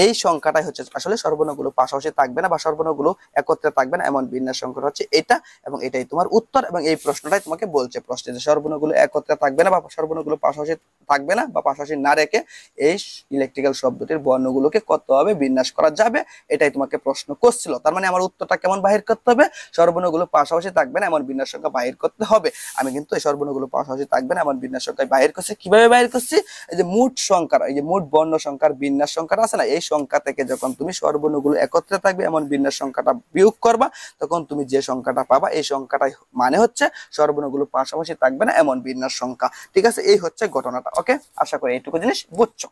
এই সংখ্যাটাই হচ্ছে আসলে সর্বর্ণগুলো পাশাপাশি থাকবে না বা সর্বর্ণগুলো একত্রে থাকবে না এমন বিন্যাস সংখ্যা হচ্ছে এটা, এবং এটাই তোমার উত্তর। এবং এই প্রশ্নটাই তোমাকে বলছে প্রশ্নে যে সর্বর্ণগুলো একত্রে থাকবে না বা সর্বর্ণগুলো পাশাপাশি থাকবে না বা পাশাপাশি না রেখে এই ইলেকট্রিক্যাল শব্দটির বর্ণগুলোকে কতভাবে বিন্যাস করা যাবে, এটাই তোমাকে প্রশ্ন করছিল। তার মানে আমার উত্তরটা কেমন বাহির করতে হবে? সর্বর্ণগুলো পাশাপাশি থাকবে না এমন বিন্যাস সংখ্যা বাহির করতে হবে। আমি কিন্তু এই সর্বর্ণগুলো পাশাপাশি থাকবে না এমন বিন্যাস সংখ্যা বাহির করছি। কিভাবে বাহির করছি? এই যে মোট সংখ্যার, এই যে মোট বর্ণ সংখ্যার বিন্যাস সংখ্যাটা আছে না, এই সংখ্যা থেকে যখন তুমি সর্বর্ণগুলো একত্রে থাকবে এমন বিন্যাস সংখ্যাটা বিয়োগ করবা, তখন তুমি যে সংখ্যাটা পাবা এই সংখ্যাটাই মানে হচ্ছে সর্বর্ণগুলো পাশাপাশি থাকবে না এমন বিন্যাস সংখ্যা। ঠিক আছে, এই হচ্ছে ঘটনাটা। ওকে, আশা করি এইটুকু জিনিস বুঝছো।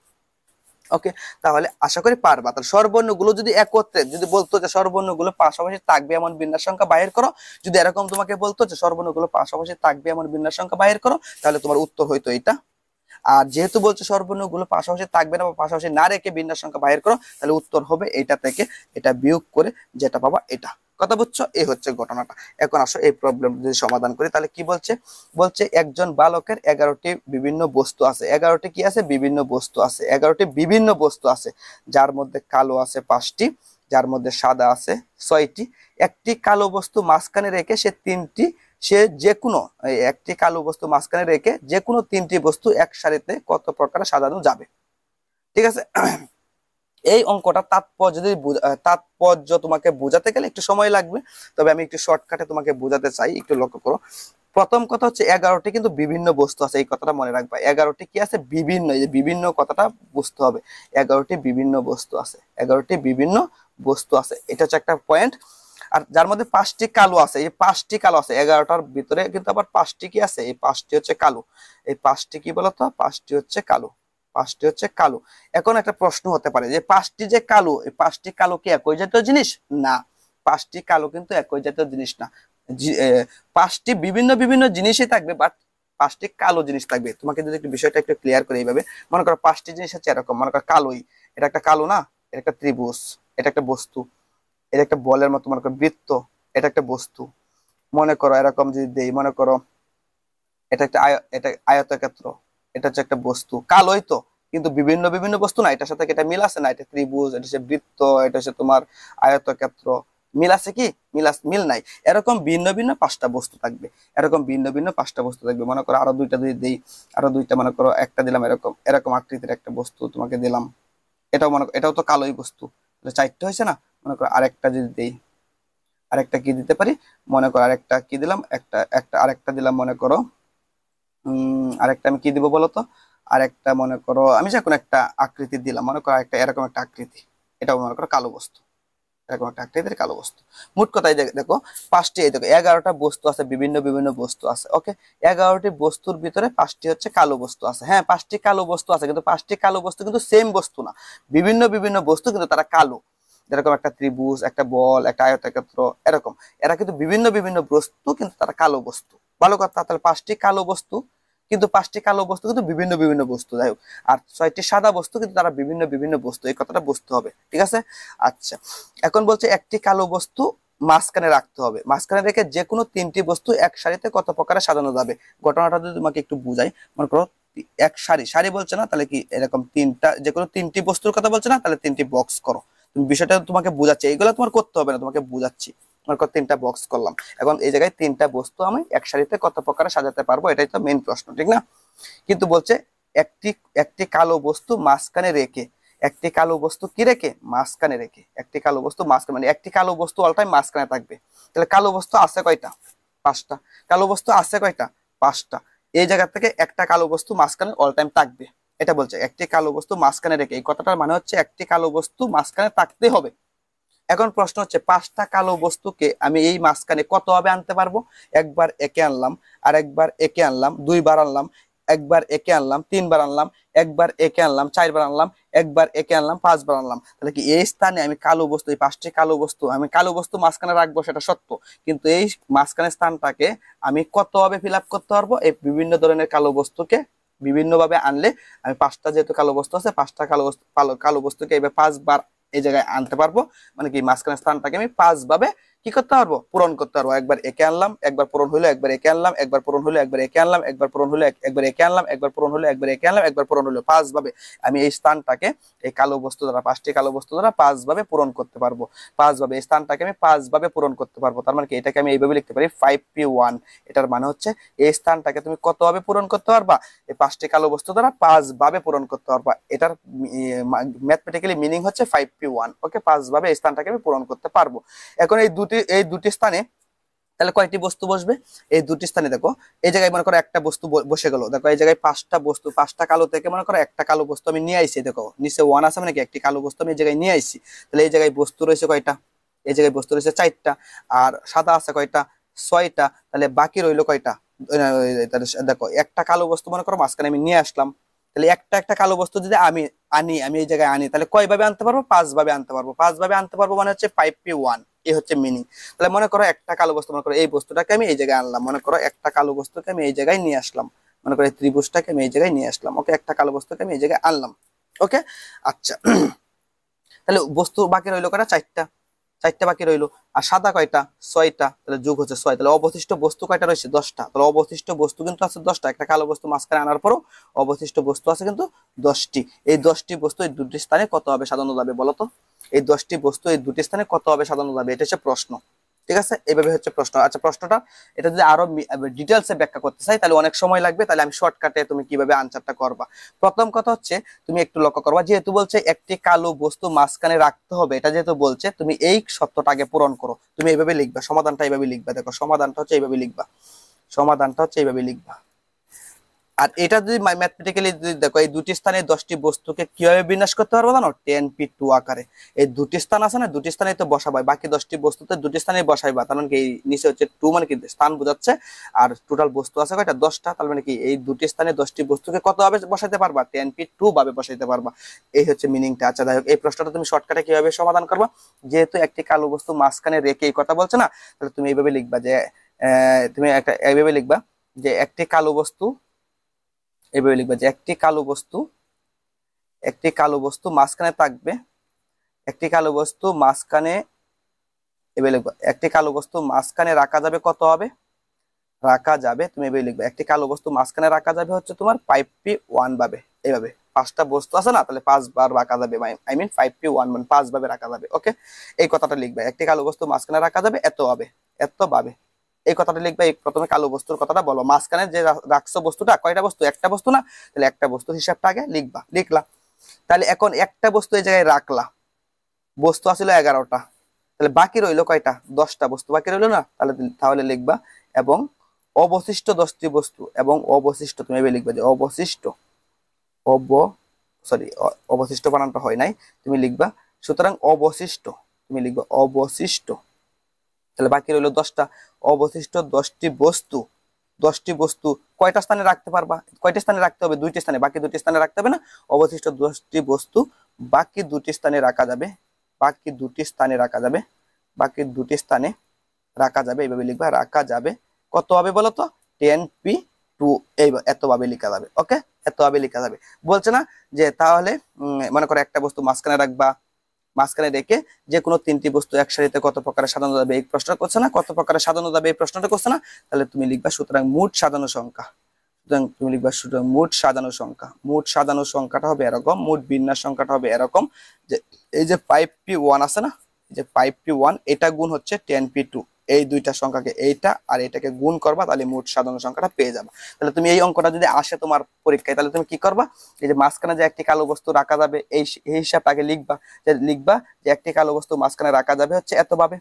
ওকে, তাহলে আশা করি পারবা। তাহলে সর্বর্ণগুলো যদি একত্রে যদি বলতো যে সর্বর্ণগুলো পাশাপাশি থাকবে এমন বিন্যাস সংখ্যা বাহির করো, যদি এরকম তোমাকে বলতো যে সর্বর্ণগুলো পাশাপাশি থাকবে এমন বিন্যাস সংখ্যা বাহির করো, তাহলে তোমার উত্তর হইতো এটা। আর যেহেতু বলছে সর্বর্ণগুলো পাশাপাশি থাকবে না বা পাশাপাশি না রেখে বিন্যাস সংখ্যা বাহির করো, তাহলে উত্তর হবে এটা থেকে এটা বিয়োগ করে যেটা পাবা এটা। কথা বুঝছো? এই হচ্ছে ঘটনাটা। এখন আসো এই প্রবলেম যদি সমাধান করি, তাহলে কি বলছে? বলছে একজন বালকের 11টি বিভিন্ন বস্তু আছে। 11টি কি আছে? বিভিন্ন বস্তু আছে। 11টি বিভিন্ন বস্তু আছে, যার মধ্যে কালো আছে 5টি, যার মধ্যে সাদা আছে 6টি। একটি কালো বস্তু মাঝখানে রেখে সে যে কোনো একটি কালো বস্তু মাঝখানে রেখে যে কোনো 3টি বস্তু এক সারিতে কত প্রকারে সাজানো যাবে? ঠিক আছে, এই অঙ্কটা তাৎপর্য তোমাকে বোঝাতে গেলে একটু সময় লাগবে, তবে আমি একটু শর্টকাটে তোমাকে বোঝাতে চাই, একটু লক্ষ্য করো। প্রথম কথা হচ্ছে 11টি কিন্তু বিভিন্ন বস্তু আছে, এই কথাটা মনে রাখবা। 11টি কি আছে? বিভিন্ন। এই যে বিভিন্ন কথাটা বুঝতে হবে। 11টি বিভিন্ন বস্তু আছে, 11টি বিভিন্ন বস্তু আছে, এটা হচ্ছে একটা পয়েন্ট। আর যার মধ্যে 5টি কালো আছে, এই 5টি কালো আছে 11টার ভিতরে, কিন্তু আবার 5টি কি আছে? এই 5টি হচ্ছে কালো। এই 5টি কি বলতো? 5টি হচ্ছে কালো, 5টি হচ্ছে কালো। এখন একটা প্রশ্ন হতে পারে যে 5টি যে কালো, এই 5টি কালো কি একই জাতীয় জিনিস? না, 5টি কালো কিন্তু একই জাতীয় জিনিস না। 5টি বিভিন্ন বিভিন্ন জিনিসই থাকবে, বাট 5টি কালো জিনিস থাকবে। তোমাকে যদি একটু বিষয়টা একটু ক্লিয়ার করে এইভাবে মনে করো, 5টি জিনিস হচ্ছে এরকম, মনে করো কালোই, এটা একটা কালো না, এটা একটা ত্রিভুজ, এটা একটা বস্তু, এটা একটা বলের মতো মনে করো বৃত্ত, এটা একটা বস্তু। মনে করো এরকম যদি দেই, মনে করো এটা একটা এটা আয়তক্ষেত্র, এটা হচ্ছে একটা বস্তু, কালোই তো, কিন্তু বিভিন্ন বিভিন্ন বস্তু না, এটার সাথে এটা মিল আছে না? এটা ত্রিভুজ, এটা হচ্ছে বৃত্ত, এটা হচ্ছে তোমার আয়তক্ষেত্র, মিল আছে কি? মিল নাই। এরকম ভিন্ন ভিন্ন 5টা বস্তু থাকবে, এরকম ভিন্ন ভিন্ন 5টা বস্তু থাকবে। মনে করো আরো দুইটা যদি দেই, আরো দুইটা, মনে করো একটা দিলাম এরকম এরকম আকৃতির একটা বস্তু তোমাকে দিলাম, এটাও মনে করো এটাও তো কালোই বস্তু, 4টে হয়েছে না? মনে করো আরেকটা যদি দেই, আরেকটা কি দিতে পারি? মনে করো আরেকটা কি দিলাম, আরেকটা দিলাম, মনে করো আরেকটা আমি কি দিব বলতো? আরেকটা মনে করো আমি যে কোনো একটা আকৃতি দিলাম, মনে করো একটা এরকম একটা আকৃতি, এটাও মনে করো কালো বস্তু, এরকম একটা আকৃতির কালো বস্তু। মোট কথাই দেখো 5টি, এই দেখো 11টা বস্তু আছে, বিভিন্ন বিভিন্ন বস্তু আছে। ওকে, 11টি বস্তুর ভিতরে 5টি হচ্ছে কালো বস্তু আছে। হ্যাঁ, 5টি কালো বস্তু আছে, কিন্তু 5টি কালো বস্তু কিন্তু সেম বস্তু না, বিভিন্ন বিভিন্ন বস্তু, কিন্তু তারা কালো। যেরকম একটা ত্রিভুজ, একটা বল, একটা আয়তক্ষেত্র, এরকম এরা কিন্তু বিভিন্ন বিভিন্ন বস্তু, কিন্তু তারা কালো বস্তু। ভালো কথা, তাহলে 5টি কালো বস্তু, কিন্তু 5টি কালো বস্তু কিন্তু বিভিন্ন বিভিন্ন বস্তু, যাই হোক। আর 6টি সাদা বস্তু, কিন্তু তারা বিভিন্ন বিভিন্ন বস্তু, এই কথাটা বুঝতে হবে। ঠিক আছে, আচ্ছা। এখন বলছে একটি কালো বস্তু মাঝখানে রাখতে হবে, মাঝখানে রেখে যে কোনো 3টি বস্তু এক সারিতে কত প্রকারে সাজানো যাবে? ঘটনাটা যদি তোমাকে একটু বুঝাই, মনে করো এক সারি, সারি বলছে না, তাহলে কি এরকম যে কোনো 3টি বস্তুর কথা বলছে না, তাহলে 3টি বক্স করো। তুমি বিষয়টা তোমাকে বুঝাচ্ছি, এইগুলো তোমার করতে হবে না, তোমাকে বুঝাচ্ছি। মনে করো 3টা বক্স করলাম, এখন এই জায়গায় 3টা বস্তু আমি এক সারিতে কত প্রকারে সাজাতে পারবো, এটাই তো মেইন প্রশ্ন, ঠিক না? কিন্তু বলছে একটি একটি কালো বস্তু মাঝখানে রেখে, একটি কালো বস্তু কি রেখে? মাঝখানে রেখে, একটি কালো বস্তু মাঝখানে, মানে একটি কালো বস্তু অল টাইম মাঝখানে থাকবে। তাহলে কালো বস্তু আছে কয়টা? 5টা। কালো বস্তু আছে কয়টা? 5টা। এই জায়গা থেকে একটা কালো বস্তু মাঝখানে অল টাইম থাকবে, এটা বলছে। একটি কালো বস্তু মাঝখানে রেখে, এই কথাটার মানে হচ্ছে একটি কালো বস্তু মাঝখানে থাকতে হবে। এখন প্রশ্ন হচ্ছে 5টা কালো বস্তুকে আমি এই মাঝখানে কত ভাবে আনতে পারবো? একবার একে আনলাম, আর একবার একে আনলাম, 2বার আনলাম, একবার একে আনলাম, 3বার আনলাম, একবার একে আনলাম, 4বার আনলাম, একবার একে আনলাম, 5বার আনলাম। তাহলে কি এই স্থানে আমি কালো বস্তু, এই 5টি কালো বস্তু, আমি কালো বস্তু মাঝখানে রাখবো, সেটা সত্য, কিন্তু এই মাঝখানে স্থানটাকে আমি কত ভাবে ফিল আপ করতে পারবো? এই বিভিন্ন ধরনের কালো বস্তুকে বিভিন্ন ভাবে আনলে আমি 5টা যেহেতু কালো বস্তু আছে, 5টা কালো বস্তুকে এবার 5বার এই জায়গায় আনতে পারবো, মানে কি মাঝখানে স্থানটাকে আমি 5 ভাবে কি করতে পারবো, পূরণ করতে পারবো। একবার একে আনলাম, একবার পূরণ হলো, একবার একে আনলাম, একবার পূরণ হলো, একবার একে আনলাম, একবার পূরণ হলো, একবার একে আনলাম, একবার পূরণ হলো, একবার একে আনলাম, একবার পূরণ হলো। 5 ভাবে আমি এই স্থানটাকে এই কালো বস্তু দ্বারা 5টি কালো বস্তু দ্বারা 5 ভাবে পূরণ করতে পারবো। 5 ভাবে এই স্থানটাকে আমি 5 ভাবে পূরণ করতে পারবো। তার মানে কি, এটাকে আমি এইভাবে লিখতে পারি 5p1। এটার মানে হচ্ছে এই স্থানটাকে তুমি কত ভাবে পূরণ করতে পারবা, এই 5টি কালো বস্তু দ্বারা 5 ভাবে পূরণ করতে পারবা। এটার ম্যাথমেটিক্যালি মিনিং হচ্ছে 5p1। ওকে, 5 ভাবে এই স্থানটাকে আমি পূরণ করতে পারবো। এখন এই দুটি স্থানে তাহলে কয়টি বস্তু বসবে, এই দুটি স্থানে দেখো, এই জায়গায় মনে করো একটা বস্তু বসে গেল। দেখো এই জায়গায় 5টা বস্তু, 5টা কালো থেকে মনে করো একটা কালো বস্তু আমি নিয়ে আইছি। দেখো নিচে 1 আছে, মানে কি একটি কালো বস্তু আমি এই জায়গায় নিয়ে আইছি। তাহলে এই জায়গায় বস্তু রয়েছে কয়টা, এই জায়গায় বস্তু রয়েছে 4টা, আর সাদা আছে কয়টা, 6টা। তাহলে বাকি রইলো কয়টা, দেখো একটা কালো বস্তু মনে করো মাঝখানে আমি নিয়ে আসলাম। তাহলে একটা কালো বস্তু যদি আমি এই জায়গায় আনি, তাহলে কয় ভাবে আনতে পারবো, 5 ভাবে আনতে পারবো। 5 ভাবে আনতে পারবো মানে হচ্ছে 5p1। এই হচ্ছে মিনিং। তাহলে মনে করো একটা কালো বস্তু, মনে করো এই বস্তুটাকে আমি এই জায়গায় আনলাম, মনে করো একটা কালো বস্তুকে আমি এই জায়গায় নিয়ে আসলাম, মনে করো এই ত্রিভুজটাকে আমি এই জায়গায় নিয়ে আসলাম। ওকে, একটা কালো বস্তুকে আমি এই জায়গায় আনলাম। ওকে, আচ্ছা। তাহলে বস্তু বাকি রইলো কয়টা, 4টা, 4টা বাকি রইলো। আর সাদা কয়টা, 6টা, তাহলে যোগ হচ্ছে 6। তাহলে অবশিষ্ট বস্তু কয়টা রয়েছে, 10টা। তাহলে অবশিষ্ট বস্তু কিন্তু আছে 10টা। একটা কালো বস্তু মাঝখানে আনার পরও অবশিষ্ট বস্তু আছে কিন্তু 10টি। এই 10টি বস্তু এই দুটি স্থানে কত হবে সাজানো যাবে বলো তো? এই 10টি বস্তু এই দুটি স্থানে কত হবে সাজানো যাবে, এটা হচ্ছে প্রশ্ন। ঠিক আছে, এইভাবে হচ্ছে প্রশ্ন। আচ্ছা, প্রশ্নটা এটা যদি আরো ডিটেলসে ব্যাখ্যা করতে চাই তাহলে অনেক সময় লাগবে। তাহলে আমি শর্টকাটে তুমি কিভাবে আনসারটা করবা। প্রথম কথা হচ্ছে, তুমি একটু লক্ষ্য করবা, যেহেতু বলছে একটি কালো বস্তু মাঝখানে রাখতে হবে, এটা যেহেতু বলছে তুমি এই সত্যটা আগে পূরণ করো। তুমি এইভাবে লিখবা, সমাধানটা এইভাবে লিখবা। দেখো সমাধানটা হচ্ছে এইভাবে লিখবা, সমাধানটা হচ্ছে এইভাবে লিখবা। আর এটা যদি ম্যাথমেটিক্যালি যদি দেখো, এই দুটি স্থানে 10টি বস্তুকে কিভাবে বিন্যাস করতে পারবো জানো, 10p2 আকারে। এই দুটি স্থান আছে না, দুটি স্থানে তো বসাবাই, বাকি 10টি বস্তুতে দুটি স্থানে বসাইবা। তার মানে কি এই নিচে হচ্ছে 2, মানে কি স্থান বোঝাচ্ছে। আর টোটাল বস্তু আছে কয়টা, 10টা। তার মানে কি এই দুটি স্থানে 10টি বস্তুকে কত ভাবে বসাইতে পারবা, 10p2 ভাবে বসাইতে পারবা। এই হচ্ছে মিনিংটা। আচ্ছা যাই হোক, এই প্রশ্নটা তুমি শর্টকাটে কিভাবে সমাধান করবা, যেহেতু একটি কালো বস্তু মাঝখানে রেখে এই কথা বলছে না, তাহলে তুমি এইভাবে লিখবা যে তুমি একটা এইভাবে লিখবা যে একটি কালো বস্তু, এইভাবে লিখবা যে একটি কালো বস্তু মাঝখানে থাকবে, একটি কালো বস্তু মাঝখানে, এভাবে লিখবা একটি কালো বস্তু মাঝখানে রাখা যাবে কত হবে, রাখা যাবে, তুমি এভাবে লিখবা একটি কালো বস্তু মাঝখানে রাখা যাবে হচ্ছে তোমার 5p1 ভাবে। এইভাবে 5টা বস্তু আছে না, তাহলে 5 বার রাখা যাবে, আই মিন 5p1 মানে 5 ভাবে রাখা যাবে। ওকে, এই কথাটা লিখবা, একটি কালো বস্তু মাঝখানে রাখা যাবে এত ভাবে, এত ভাবে। এই কথাটা লিখবা। এই প্রথমে কালো বস্তুর কথাটা বলো, মাঝখানে যে রাখছো বস্তুটা, কয়টা বস্তু, একটা বস্তু না, তাহলে একটা বস্তু হিসাবটা আগে লিখবা, লিখলা। তাহলে এখন একটা বস্তু এই জায়গায় রাখলা, বস্তু আছিল 11টা, তাহলে বাকি রইলো কয়টা, 10টা বস্তু বাকি রইলো না। তাহলে তাহলে লিখবা এবং অবশিষ্ট 10টি বস্তু, এবং অবশিষ্ট তুমি এভাবে লিখবা যে অবশিষ্ট, অবশিষ্ট বানানটা হয় নাই, তুমি লিখবা সুতরাং অবশিষ্ট, তুমি লিখবা অবশিষ্ট। তাহলে বাকি রইলো 10টা। অবশিষ্ট 10টি বস্তু কয়টা স্থানে রাখতে পারবা, কয়টা স্থানে রাখতে হবে, 2টি স্থানে, বাকি 2টি স্থানে রাখতে হবে না। অবশিষ্ট 10টি বস্তু বাকি 2টি স্থানে রাখা যাবে, বাকি 2টি স্থানে রাখা যাবে, বাকি 2টি স্থানে রাখা যাবে। এইভাবে লিখবা, রাখা যাবে কত হবে বলো তো, 10p2। এই এত ভাবে লেখা যাবে। ওকে, এত ভাবে লেখা যাবে। বলছে না যে তাহলে মনে করো একটা বস্তু মাঝখানে রাখবা, মাঝখানে রেখে যে কোনো 3টি বস্তু একসাথে কত প্রকারে সাজানো যাবে এই প্রশ্নটা করছে না, কত প্রকারে সাজানো যাবে এই প্রশ্নটা করছে না। তাহলে তুমি লিখবা সুতরাং মোট সাজানো সংখ্যা, সুতরাং তুমি লিখবা সুতরাং মোট সাজানো সংখ্যা, মোট সাজানো সংখ্যাটা হবে এরকম, মোট বিন্যাস সংখ্যাটা হবে এরকম যে এই যে 5p1 আছে না, এই যে 5p1 এটা গুণ হচ্ছে 10p2, এই দুইটা সংখ্যাকে এইটা আর এটাকে গুণ করবা, তাহলে মোট সাধারণ সংখ্যাটা পেয়ে যাবে। তাহলে তুমি এই অঙ্কটা যদি আসে তোমার পরীক্ষায়, তাহলে তুমি কি করবা, এই যে মাঝখানে যে একটি কালো বস্তু রাখা যাবে এই হিসাবটাকে লিখবা, যে একটি কালো বস্তু মাঝখানে রাখা যাবে হচ্ছে এত ভাবে।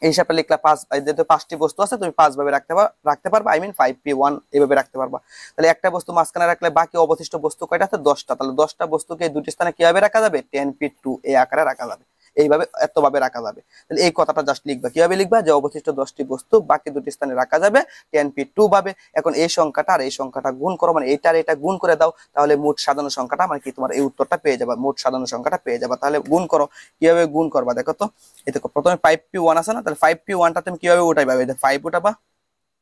এই হিসাবটা লিখলা, 5 যেহেতু 5টি বস্তু আছে তুমি 5 ভাবে রাখতে পারবা, আই মিন 5p1 এইভাবে রাখতে পারবা। তাহলে একটা বস্তু মাঝখানে রাখলে বাকি অবশিষ্ট বস্তু কয়টা আছে, 10টা। তাহলে 10টা বস্তুকে দুটি স্থানে কিভাবে রাখা যাবে, 10p2 এই আকারে রাখা যাবে, এইভাবে এত ভাবে রাখা যাবে। তাহলে এই কথাটা জাস্ট লিখবা, কিভাবে লিখবা, যে অবশিষ্ট 10টি বস্তু বাকি 2টি স্থানে রাখা যাবে 10p2 ভাবে। এখন এই সংখ্যাটা আর এই সংখ্যাটা গুণ করো, মানে এইটা আর এটা গুণ করে দাও, তাহলে মোট সাধারণ সংখ্যাটা মানে কি তোমার এই উত্তরটা পেয়ে যাবে, মোট সাধারণ সংখ্যাটা পেয়ে যাবে। তাহলে গুণ করো, কিভাবে গুণ করবা দেখো তো। এই দেখো প্রথমে 5p1 আছে না, তাহলে 5p1টা তুমি কিভাবে উঠাইবা, এই যে 5 উঠাবা,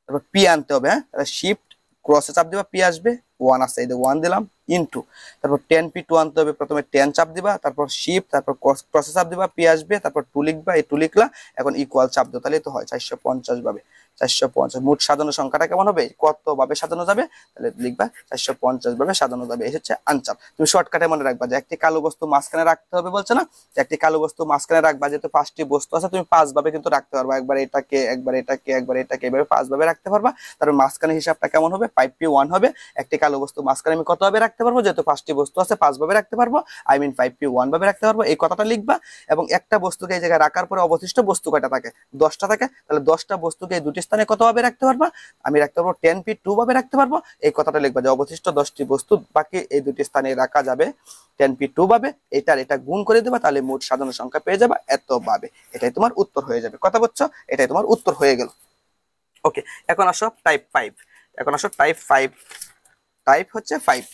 তারপর p আনতে হবে। হ্যাঁ, তাহলে শিফট ক্রসে চাপ দিবা, p আসবে, 1 আছে, এই যে 1 দিলাম ইনটু, তারপর 10p2 আনতে হবে, প্রথমে 10 চাপ দিবা, তারপর শিফট, তারপর ক্রসে চাপ দিবা, p আসবে, তারপর 2 লিখবা, এই 2 লিখলা, এখন ইকুয়াল চাপ দাও, তাহলে তো হয় 450 ভাবে। 450 মোট সাজানো সংখ্যাটা কেমন হবে, কত ভাবে সাজানো যাবে, তাহলে লিখবা 450 ভাবে সাজানো যাবে। এই হচ্ছে আনসার। তুমি শর্টকাটে মনে রাখবা যে একটি কালো বস্তু মাঝখানে রাখতে হবে বলছে না, একটি কালো বস্তু মাঝখানে রাখবা, যেহেতু 5টি বস্তু আছে তুমি 5 ভাবে কিন্তু রাখতে পারবা, একবার এটাকে, একবার এটাকে, একবার এটাকে, এভাবে 5 ভাবে রাখতে পারবা। তারপর মাঝখানে হিসাবটা কেমন হবে, 5p1 হবে। একটি কালো বস্তু মাঝখানে আমি কত ভাবে রাখতে পারবো, যেহেতু 5টি বস্তু আছে 5 ভাবে রাখতে পারবো, আই মিন 5p1 ভাবে রাখতে পারবো, এই কথাটা লিখবা। এবং একটা বস্তুকে এই জায়গায় রাখার পরে অবশিষ্ট বস্তু কয়টা থাকে, 10টা থাকে, তাহলে 10টা বস্তুকে এই দুটি স্থানে কত ভাবে রাখতে পারবা, আমি রাখতে পারবো 10p2 ভাবে রাখতে পারবো, এই কথাটা লিখবা যে অবশিষ্ট 10টি বস্তু বাকি এই দুটি স্থানে রাখা যাবে 10p2 ভাবে, এটা গুণ করে দেবা, তাহলে মোট সাজানো সংখ্যা পেয়ে যাবা এত ভাবে। এটাই তোমার উত্তর হয়ে যাবে, কথা বুঝছো, এটাই তোমার উত্তর হয়ে গেল। ওকে, এখন আসো টাইপ 5, এখন আসো টাইপ 5, টাইপ হচ্ছে 5।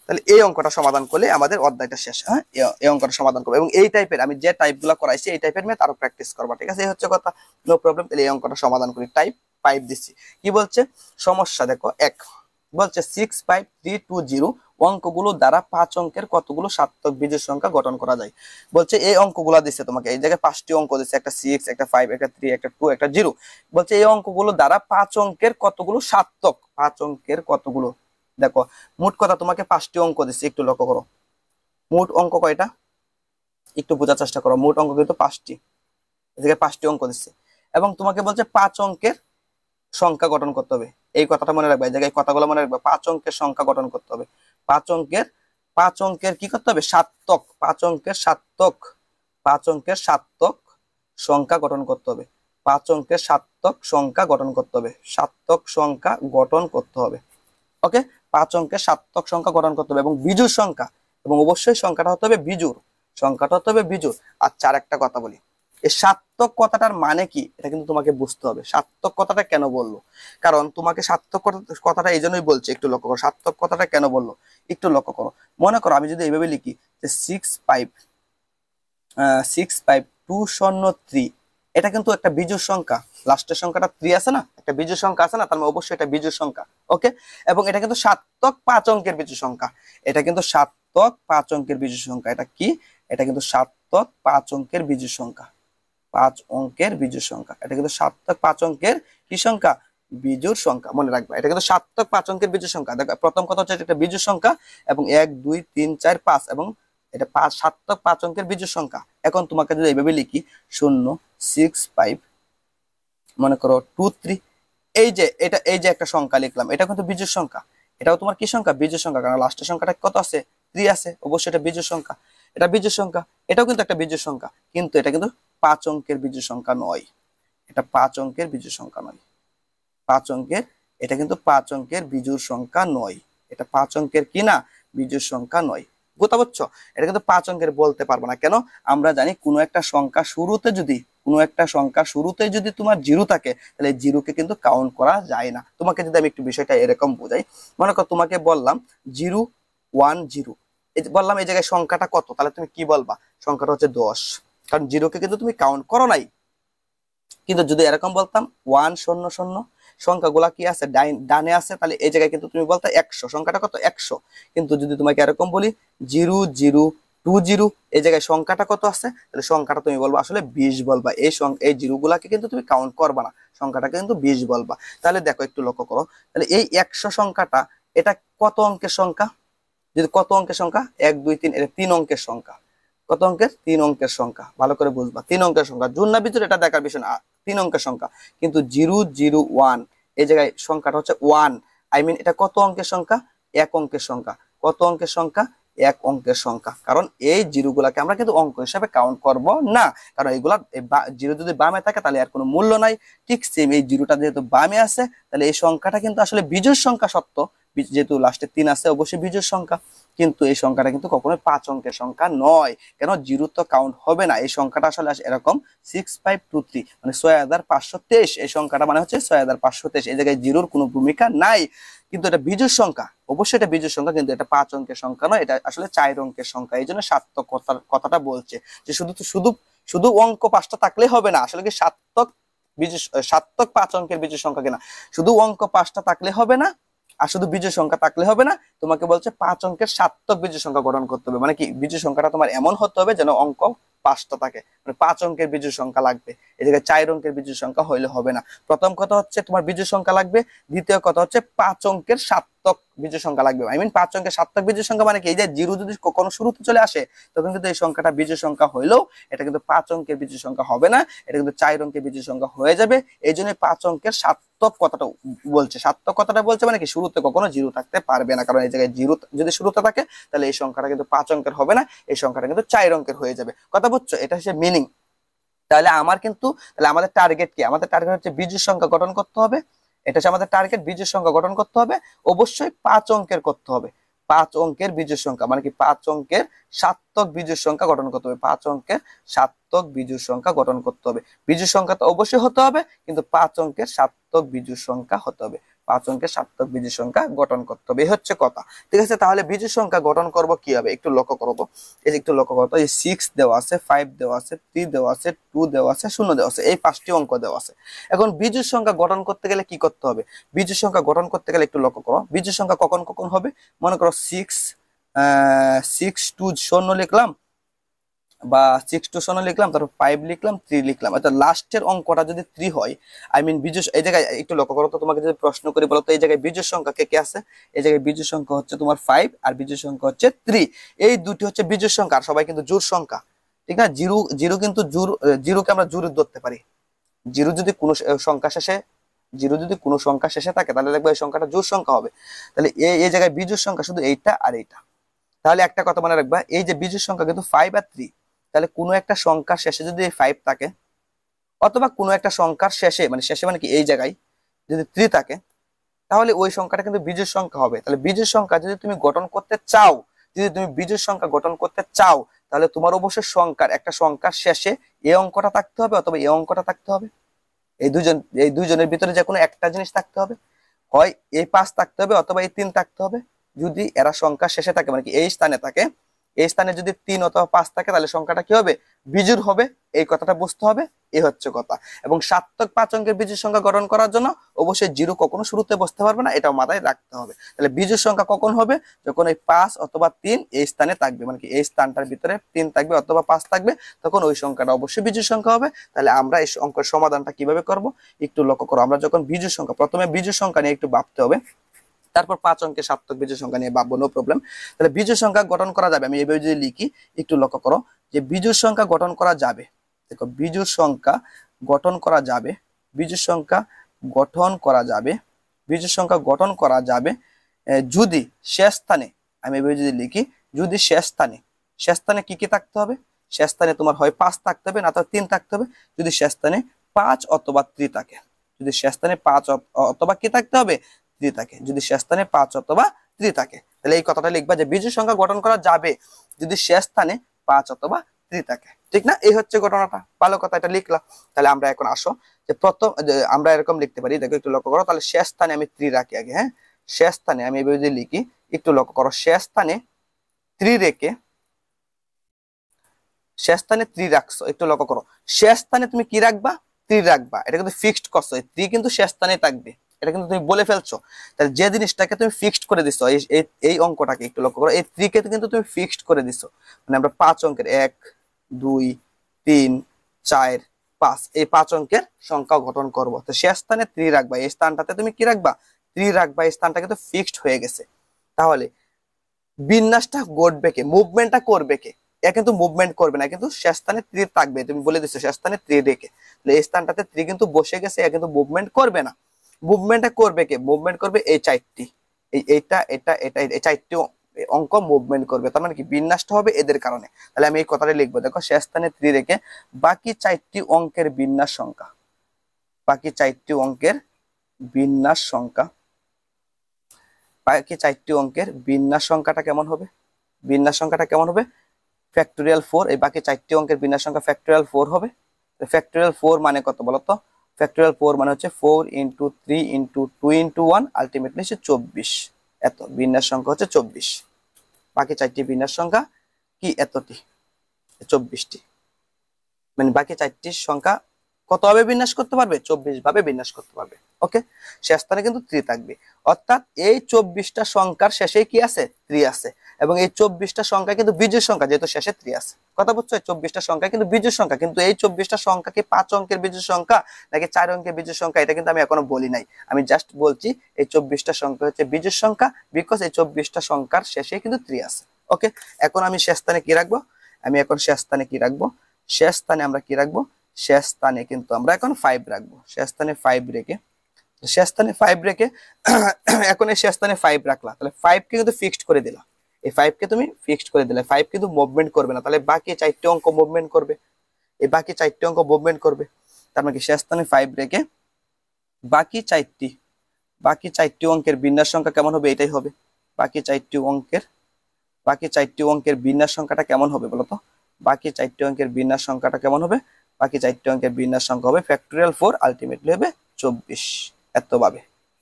তাহলে এই অঙ্কটা সমাধান করলে আমাদের অধ্যায়টা শেষ। হ্যাঁ, এই অঙ্কটা সমাধান করবো, এবং এই টাইপের আমি যে টাইপগুলো করাইছি এই টাইপের মেয়ে তারও প্র্যাকটিস করবা, ঠিক আছে, এই হচ্ছে কথা, নো প্রবলেম। তাহলে এই অঙ্কটা সমাধান করি। টাইপ 5 দিচ্ছি, কি বলছে, সমস্যা দেখো 1 বলছে 65320 অঙ্কগুলো দ্বারা 5 অঙ্কের কতগুলো সার্থক বিজোড় সংখ্যা গঠন করা যায়। বলছে এই অঙ্কগুলো দিচ্ছে তোমাকে, এই জায়গায় 5টি অঙ্ক দিচ্ছে, একটা 6, একটা 5, একটা 3, একটা 2, একটা 0। বলছে এই অঙ্কগুলো দ্বারা 5 অঙ্কের কতগুলো সার্থক, 5 অঙ্কের কতগুলো, দেখো মোট কথা তোমাকে 5টি অঙ্ক দিচ্ছে, একটু লক্ষ্য করো মোট অঙ্ক কয়টা, একটু বোঝার চেষ্টা করো, মোট অঙ্ক কিন্তু 5টি, এদিকে 5টি অঙ্ক দিচ্ছে, এবং তোমাকে বলছে 5 অঙ্কের সংখ্যা গঠন করতে হবে। এই কথাটা মনে রাখবে, এই জায়গায় কথাগুলো মনে রাখবে, 5 অঙ্কের সংখ্যা গঠন করতে হবে, 5 অঙ্কের কি করতে হবে, সার্থক, 5 অঙ্কের সার্থক, 5 অঙ্কের সার্থক সংখ্যা গঠন করতে হবে, 5 অঙ্কের সার্থক সংখ্যা গঠন করতে হবে, সার্থক সংখ্যা গঠন করতে হবে। ওকে, 5 অঙ্কের সার্থক সংখ্যা গঠন করতে হবে এবং বিজোড় সংখ্যা, এবং অবশ্যই সংখ্যাটা হতে হবে বিজোড়, সংখ্যাটা হতে হবে বিজোড়। আচ্ছা, আর একটা কথা বলি, এই সার্থক কথাটার মানে কি এটা কিন্তু তোমাকে বুঝতে হবে। সার্থক কথাটা কেন বললো, কারণ তোমাকে সার্থক কথাটা এই জন্যই বলছে, একটু লক্ষ্য করো সার্থক কথাটা কেন বললো, একটু লক্ষ্য করো। মনে করো আমি যদি এইভাবে লিখি যে 65203, এটা কিন্তু একটা বিজোড় সংখ্যা, লাস্টের সংখ্যাটা 3 আছে না, একটা বিজোড় সংখ্যা আছে না, তার মানে অবশ্যই এটা বিজোড় সংখ্যা। ওকে, এবং এটা কিন্তু সার্থক 5 অঙ্কের বিজোড় সংখ্যা, এটা কিন্তু সার্থক 5 অঙ্কের বিজোড় সংখ্যা, এটা কি, এটা কিন্তু সার্থক 5 অঙ্কের বিজোড় সংখ্যা, 5 অঙ্কের বিজোড় সংখ্যা, এটা কিন্তু সার্থক 5 অঙ্কের কি সংখ্যা, বিজোড় সংখ্যা, মনে রাখবা এটা কিন্তু সার্থক 5 অঙ্কের বিজোড় সংখ্যা। দেখো প্রথম কথা হচ্ছে এটা বিজোড় সংখ্যা, এবং 1 2 3 4 5, এবং এটা 5 সার্থক 5 অঙ্কের বিজোড় সংখ্যা। এখন তোমাকে যদি এইভাবে লিখি 0 6 5 মনে করো 2 3, এই যে এটা, এই যে একটা সংখ্যা লিখলাম, এটা কিন্তু বিজোড় সংখ্যা, এটাও তোমার কি সংখ্যা, বিজোড় সংখ্যা, কারণ লাস্টের সংখ্যাটা কত আছে, 3 আছে, অবশ্যই এটা বিজোড় সংখ্যা, এটা বিজোড় সংখ্যা, এটাও কিন্তু একটা বিজোড় সংখ্যা, কিন্তু এটা কিন্তু 5 অঙ্কের বিজোড় সংখ্যা নয়, এটা 5 অঙ্কের বিজোড় সংখ্যা নয়, 5 অঙ্কের, এটা কিন্তু 5 অঙ্কের বিজোড় সংখ্যা নয়, এটা 5 অঙ্কের কি না, বিজোড় সংখ্যা নয়। বুঝতে পারছো, এটা কিন্তু 5 অঙ্কের বলতে পারবো না, কেন, আমরা জানি কোনো একটা সংখ্যা শুরুতে যদি, কোনো একটা সংখ্যা শুরুতে যদি তোমার 0 থাকে, তাহলে 0কে কিন্তু কাউন্ট করা যায় না। তোমাকে যদি আমি একটু বিষয়টা এরকম বোঝাই, মনে করো তোমাকে বললাম 0 1 0, বললাম এই জায়গায় সংখ্যাটা কত, তাহলে তুমি কি বলবা, সংখ্যাটা হচ্ছে 10, কারণ 0কে কিন্তু তুমি কাউন্ট করো নাই। কিন্তু যদি এরকম বলতাম 1 0 0, সংখ্যাগুলা কি আছে, ডানে আছে, তাহলে এই জায়গায় কিন্তু তুমি বলতে 100, সংখ্যাটা কত 100। কিন্তু যদি তোমাকে এরকম বলি 0 0 2 0, এই জায়গায় সংখ্যাটা কত আছে, তাহলে সংখ্যাটা তুমি বলবা আসলে 20 বলবা, এই জিরোগুলাকে কিন্তু তুমি কাউন্ট করবা না, সংখ্যাটাকে কিন্তু 20 বলবা। তাহলে দেখো একটু লক্ষ্য করো, তাহলে এই 100 সংখ্যাটা এটা কত অঙ্কের সংখ্যা, যদি কত অঙ্কের সংখ্যা 1 2 3, এটা 3 অঙ্কের সংখ্যা, কত অঙ্কের, 3 অঙ্কের সংখ্যা, ভালো করে বুঝবা, 3 অঙ্কের সংখ্যা, জোড় না বিজোড় এটা দেখার বিষয় না, 3 অঙ্কের সংখ্যা। কিন্তু 0 0 1, এই জায়গায় সংখ্যাটা হচ্ছে 1, আই মিন এটা কত অঙ্কের সংখ্যা, 1 অঙ্কের সংখ্যা, কত অঙ্কের সংখ্যা, 1 অঙ্কের সংখ্যা, কারণ এই জিরোগুলাকে আমরা কিন্তু অঙ্ক হিসাবে কাউন্ট করব না, কারণ এইগুলা জিরো যদি বামে থাকে তাহলে আর কোনো মূল্য নাই। ঠিক সেম এই জিরোটা যেহেতু বামে আছে, তাহলে এই সংখ্যাটা কিন্তু আসলে বিজোড় সংখ্যা সত্য, যেহেতু লাস্টে 3 আছে অবশ্যই বিজোড় সংখ্যা, কিন্তু এই সংখ্যাটা কিন্তু কখনোই 5 অঙ্কের সংখ্যা নয়, কেন, জিরো তো কাউন্ট হবে না। এই সংখ্যাটা আসলে এরকম 6523, মানে 6523, এই সংখ্যাটা মানে হচ্ছে 6523, এই জায়গায় জিরোর কোনো ভূমিকা নাই, কিন্তু এটা বিজোড় সংখ্যা, অবশ্যই এটা বিজোড় সংখ্যা, কিন্তু এটা 5 অঙ্কের সংখ্যা নয়, এটা আসলে 4 অঙ্কের সংখ্যা। এই জন্য সার্থক কথাটা বলছে যে শুধু অঙ্ক 5টা থাকলে হবে না, আসলে কি সার্থক 5 অঙ্কের বিজোড় সংখ্যা কিনা, শুধু অঙ্ক 5টা থাকলে হবে না, আর শুধু বিজোড় সংখ্যা থাকলে হবে না, তোমাকে বলছে 5 অঙ্কের সার্থক বিজোড় সংখ্যা গঠন করতে হবে। মানে কি, বিজোড় সংখ্যাটা তোমার এমন হতে হবে যেন অঙ্ক 5টা থাকে, মানে 5 অঙ্কের বিজোড় সংখ্যা লাগবে। এই জায়গায় 4 অঙ্কের বিজোড় সংখ্যা হইলে হবে না। প্রথম কথা হচ্ছে তোমার বিজোড় সংখ্যা লাগবে, দ্বিতীয় কথা হচ্ছে 5 অঙ্কের সার্থক বিজোড় সংখ্যা লাগবে। আই মিন 5 অঙ্কের সার্থক বিজোড় সংখ্যা মানে কি, এই যে জিরো যদি কখনো শুরুতে চলে আসে তখন কিন্তু এই সংখ্যাটা বিজোড় সংখ্যা হইলেও এটা কিন্তু 5 অঙ্কের বিজোড় সংখ্যা হবে না, এটা কিন্তু 4 অঙ্কের বিজোড় সংখ্যা হয়ে যাবে। এই জন্য 5 অঙ্কের সার্থক কথাটা বলছে। সার্থক কথাটা বলছে মানে কি, শুরুতে কখনো জিরো থাকতে পারবে না, কারণ এই জায়গায় জিরো যদি শুরুতে থাকে তাহলে এই সংখ্যাটা কিন্তু 5 অঙ্কের হবে না, এই সংখ্যাটা কিন্তু 4 অঙ্কের হয়ে যাবে। কথা বুঝছো? এটা হচ্ছে মিনিং। তাহলে আমাদের টার্গেট কি? আমাদের টার্গেট হচ্ছে বিজোড় সংখ্যা গঠন করতে হবে। এটা হচ্ছে আমাদের টার্গেট, বিজোড় সংখ্যা গঠন করতে হবে, অবশ্যই 5 অঙ্কের করতে হবে। 5 অঙ্কের বিজোড় সংখ্যা মানে কি, 5 অঙ্কের সার্থক বিজোড় সংখ্যা গঠন করতে হবে। 5 অঙ্কের সার্থক বিজোড় সংখ্যা গঠন করতে হবে। বিজোড় সংখ্যা তো অবশ্যই হতে হবে, কিন্তু 5 অঙ্কের সার্থক বিজোড় সংখ্যা হতে হবে। 5 অঙ্কের সার্থক বিজোড় সংখ্যা গঠন করতে হবে, এই হচ্ছে কথা। ঠিক আছে, তাহলে বিজোড় সংখ্যা গঠন করব কিভাবে একটু লক্ষ্য করবো। এই যে একটু লক্ষ্য করতো, এই 6 দেওয়া আছে, 5 দেওয়া আছে, 3 দেওয়া আছে, 2 দেওয়া আছে, 0 দেওয়া আছে, এই 5টি অঙ্ক দেওয়া আছে। এখন বিজোড় সংখ্যা গঠন করতে গেলে কি করতে হবে? বিজোড় সংখ্যা গঠন করতে গেলে একটু লক্ষ্য করো, বিজোড় সংখ্যা কখন কখন হবে। মনে করো 6 টু 0 লিখলাম, বা 6 টু 0 লিখলাম, তারপর 5 লিখলাম, 3 লিখলাম। অর্থাৎ লাস্টের অঙ্কটা যদি 3 হয়, আই মিন বিজোড়, এই জায়গায় একটু লক্ষ্য করো তো, তোমাকে যদি প্রশ্ন করি বলো তো এই জায়গায় বিজোড় সংখ্যা কে কে আছে? এই জায়গায় বিজোড় সংখ্যা হচ্ছে তোমার 5 আর বিজোড় সংখ্যা হচ্ছে 3। এই দুটি হচ্ছে বিজোড় সংখ্যা, আর সবাই কিন্তু জোড় সংখ্যা। ঠিক না? জিরো জিরো কিন্তু জিরোকে আমরা জোড় ধরতে পারি। জিরো যদি কোনো সংখ্যা শেষে জিরো যদি কোনো সংখ্যা শেষে থাকে তাহলে দেখবো এই সংখ্যাটা জোড় সংখ্যা হবে। তাহলে এই জায়গায় বিজোড় সংখ্যা শুধু এইটা আর এইটা। তাহলে একটা কথা মনে রাখবা, এই যে বিজোড় সংখ্যা কিন্তু 5 আর 3, তাহলে কোনো একটা সংখ্যার শেষে যদি এই 5 থাকে, অথবা কোনো একটা সংখ্যার শেষে মানে কি এই জায়গায় যদি 3 থাকে, তাহলে ওই সংখ্যাটা কিন্তু বিজোড় সংখ্যা হবে। তাহলে বিজোড় সংখ্যা যদি তুমি গঠন করতে চাও, বিজোড় সংখ্যা গঠন করতে চাও, তাহলে তোমার অবশ্যই একটা সংখ্যার শেষে এই অঙ্কটা থাকতে হবে অথবা এই অঙ্কটা থাকতে হবে। এই দুইজনের ভিতরে যে কোনো একটা জিনিস থাকতে হবে, হয় এই 5 থাকতে হবে অথবা এই 3 থাকতে হবে। যদি এরা সংখ্যা শেষে থাকে মানে কি এই স্থানে থাকে, এই স্থানে যদি 3 অথবা 5 থাকে তাহলে সংখ্যাটা কি হবে? বিজোড় হবে। এই কথাটা বুঝতে হবে, এই হচ্ছে কথা। এবং সার্থক 5 অঙ্কের বিজোড় সংখ্যা গঠন করার জন্য অবশ্যই জিরো কখনো শুরুতে বসতে পারবে না, এটাও মাথায় রাখতে হবে। তাহলে বিজোড় সংখ্যা কখন হবে? যখন এই 5 অথবা 3 এই স্থানে থাকবে, মানে কি এই স্থানটার ভিতরে 3 থাকবে অথবা 5 থাকবে, তখন ওই সংখ্যাটা অবশ্যই বিজোড় সংখ্যা হবে। তাহলে আমরা এই অঙ্কের সমাধানটা কিভাবে করব একটু লক্ষ্য করো। আমরা যখন বিজোড় সংখ্যা, প্রথমে বিজোড় সংখ্যা নিয়ে একটু ভাবতে হবে, তারপর 5 অঙ্কের সার্থক বিজোড় সংখ্যা নিয়ে ভাববো, নো প্রবলেম। তাহলে বিজোড় সংখ্যা গঠন করা যাবে, আমি এইভাবে যদি লিখি একটু লক্ষ্য করো, যে বিজোড় সংখ্যা গঠন করা যাবে। দেখো, বিজোড় সংখ্যা গঠন করা যাবে, বিজোড় সংখ্যা গঠন করা যাবে, বিজোড় সংখ্যা গঠন করা যাবে যদি শেষ স্থানে, আমি এইভাবে যদি লিখি, যদি শেষ স্থানে কি কি থাকতে হবে? শেষ স্থানে তোমার হয় 5 থাকতে হবে, না তো 3 থাকতে হবে। যদি শেষ স্থানে 5 অথবা 3 থাকে, যদি শেষ স্থানে 5 অথবা কি থাকতে হবে? 3 থাকে। যদি শেষ স্থানে 5 অথবা 3 থাকে, তাহলে এই কথাটা লিখবা যে বিজোড় সংখ্যা গঠন করা যাবে যদি শেষ স্থানে 5 অথবা 3 থাকে। ঠিক না? এই হচ্ছে ঘটনাটা। ভালো কথা, এটা লিখলাম। তাহলে আমরা এখন আসো যে আমরা এরকম লিখতে পারি, দেখো একটু লক্ষ্য করো। তাহলে শেষ স্থানে আমি 3 রাখি আগে, হ্যাঁ, শেষ স্থানে আমি এইভাবে যদি লিখি, একটু লক্ষ্য করো, শেষ স্থানে 3 রেখে, শেষ স্থানে 3 রাখছো, একটু লক্ষ্য করো, শেষ স্থানে তুমি কি রাখবা? 3 রাখবা। এটা কিন্তু ফিক্সড করছো, 3 কিন্তু শেষ স্থানে থাকবে, এটা কিন্তু তুমি বলে ফেলছো। তাহলে যে জিনিসটাকে তুমি ফিক্সড করে দিছো, এই অঙ্কটাকে একটু লক্ষ্য করো, এই 3 কে কিন্তু তুমি ফিক্সড করে দিছো। মানে আমরা 5 অঙ্কের 1 2 3 4 5, এই 5 অঙ্কের সংখ্যা গঠন করব। তো শেষ স্থানে 3 রাখবা, এই স্থানটাতে তুমি কি রাখবা? 3 রাখবা। এই স্থানটা কিন্তু ফিক্সড হয়ে গেছে। তাহলে বিন্যাসটা ঘটবে কে? মুভমেন্টটা করবে কে? এ কিন্তু মুভমেন্ট করবে না, কিন্তু শেষ স্থানে 3 থাকবে, তুমি বলে দিচ্ছ শেষ স্থানে 3 রেখে। তাহলে এই স্থানটাতে 3 কিন্তু বসে গেছে, এ কিন্তু মুভমেন্ট করবে না। মুভমেন্টটা করবে কে? মুভমেন্ট করবে এই 4টি, এইটা এটা এটা, এই 4টি অঙ্ক মুভমেন্ট করবে। তার মানে কি বিন্যাসটা হবে এদের কারণে। তাহলে আমি এই কথাটা লিখবো, দেখো, শেষ স্থানে 3 রেখে বাকি 4টি অঙ্কের বিন্যাস সংখ্যা, বাকি 4টি অঙ্কের বিন্যাস সংখ্যা, বাকি 4টি অঙ্কের বিন্যাস সংখ্যাটা কেমন হবে? বিন্যাস সংখ্যাটা কেমন হবে? ফ্যাক্টোরিয়াল 4। এই বাকি 4টি অঙ্কের বিন্যাস সংখ্যা ফ্যাক্টোরিয়াল 4 হবে। ফ্যাক্টোরিয়াল 4 মানে কত বলতো? ফ্যাক্টোরিয়াল 4 মানে হচ্ছে 4 ইন্টু 3 ইন্টু 2 ইন্টু 1, আলটিমেটলি হচ্ছে 24। এত বিন্যাস সংখ্যা হচ্ছে 24। বাকি 4টি বিন্যাস সংখ্যা কি? এতটি, 24টি। মানে বাকি 4টির সংখ্যা কতভাবে বিন্যাস করতে পারবে? 24 ভাবে বিন্যাস করতে পারবে। ওকে, শেষ স্থানে কিন্তু 3 থাকবে, অর্থাৎ এই 24টা সংখ্যার শেষে কি আছে? 3 আছে। এবং এই 24টা সংখ্যা কিন্তু বিজোড় সংখ্যা, যেহেতু শেষে 3 আছে। কথা বুঝছো? এই 24টা সংখ্যা কিন্তু বিজোড় সংখ্যা, কিন্তু এই 24টা সংখ্যা কি 5 অঙ্কের বিজোড় সংখ্যা নাকি 4 অঙ্কের বিজোড় সংখ্যা, এটা কিন্তু আমি এখনো বলি নাই। আমি জাস্ট বলছি এই 24টা সংখ্যা হচ্ছে বিজোড় সংখ্যা, বিকজ এই 24টা সংখ্যার শেষে কিন্তু 3 আছে। ওকে, এখন আমি শেষ স্থানে কি রাখবো? আমি এখন শেষ স্থানে কি রাখবো? শেষ স্থানে আমরা কি রাখবো? শেষ স্থানে কিন্তু আমরা এখন 5 রাখবো। শেষ স্থানে 5 রেখে, শেষ স্থানে 5 রেখে এখন এই শেষ স্থানে 5 রাখলা, তাহলে 5 কে কিন্তু ফিক্সড করে দিলা। এই 5 কে তুমি ফিক্সড করে দিলে 5 কিন্তু মুভমেন্ট করবে না, তাহলে বাকি 4টে অঙ্ক মুভমেন্ট করবে। এই বাকি 4টে অঙ্ক মুভমেন্ট করবে, তার মানে কি শেষ স্থানে 5 রেখে বাকি 4টি অঙ্কের বিন্যাস সংখ্যা কেমন হবে? এটাই হবে। বাকি 4টি অঙ্কের বিন্যাস সংখ্যাটা কেমন হবে বলো তো? বাকি 4টি অঙ্কের বিন্যাস সংখ্যাটা কেমন হবে? বাকি 4টি অঙ্কের বিন্যাস সংখ্যা হবে ফ্যাক্টোরিয়াল 4, আলটিমেটলি হবে 24।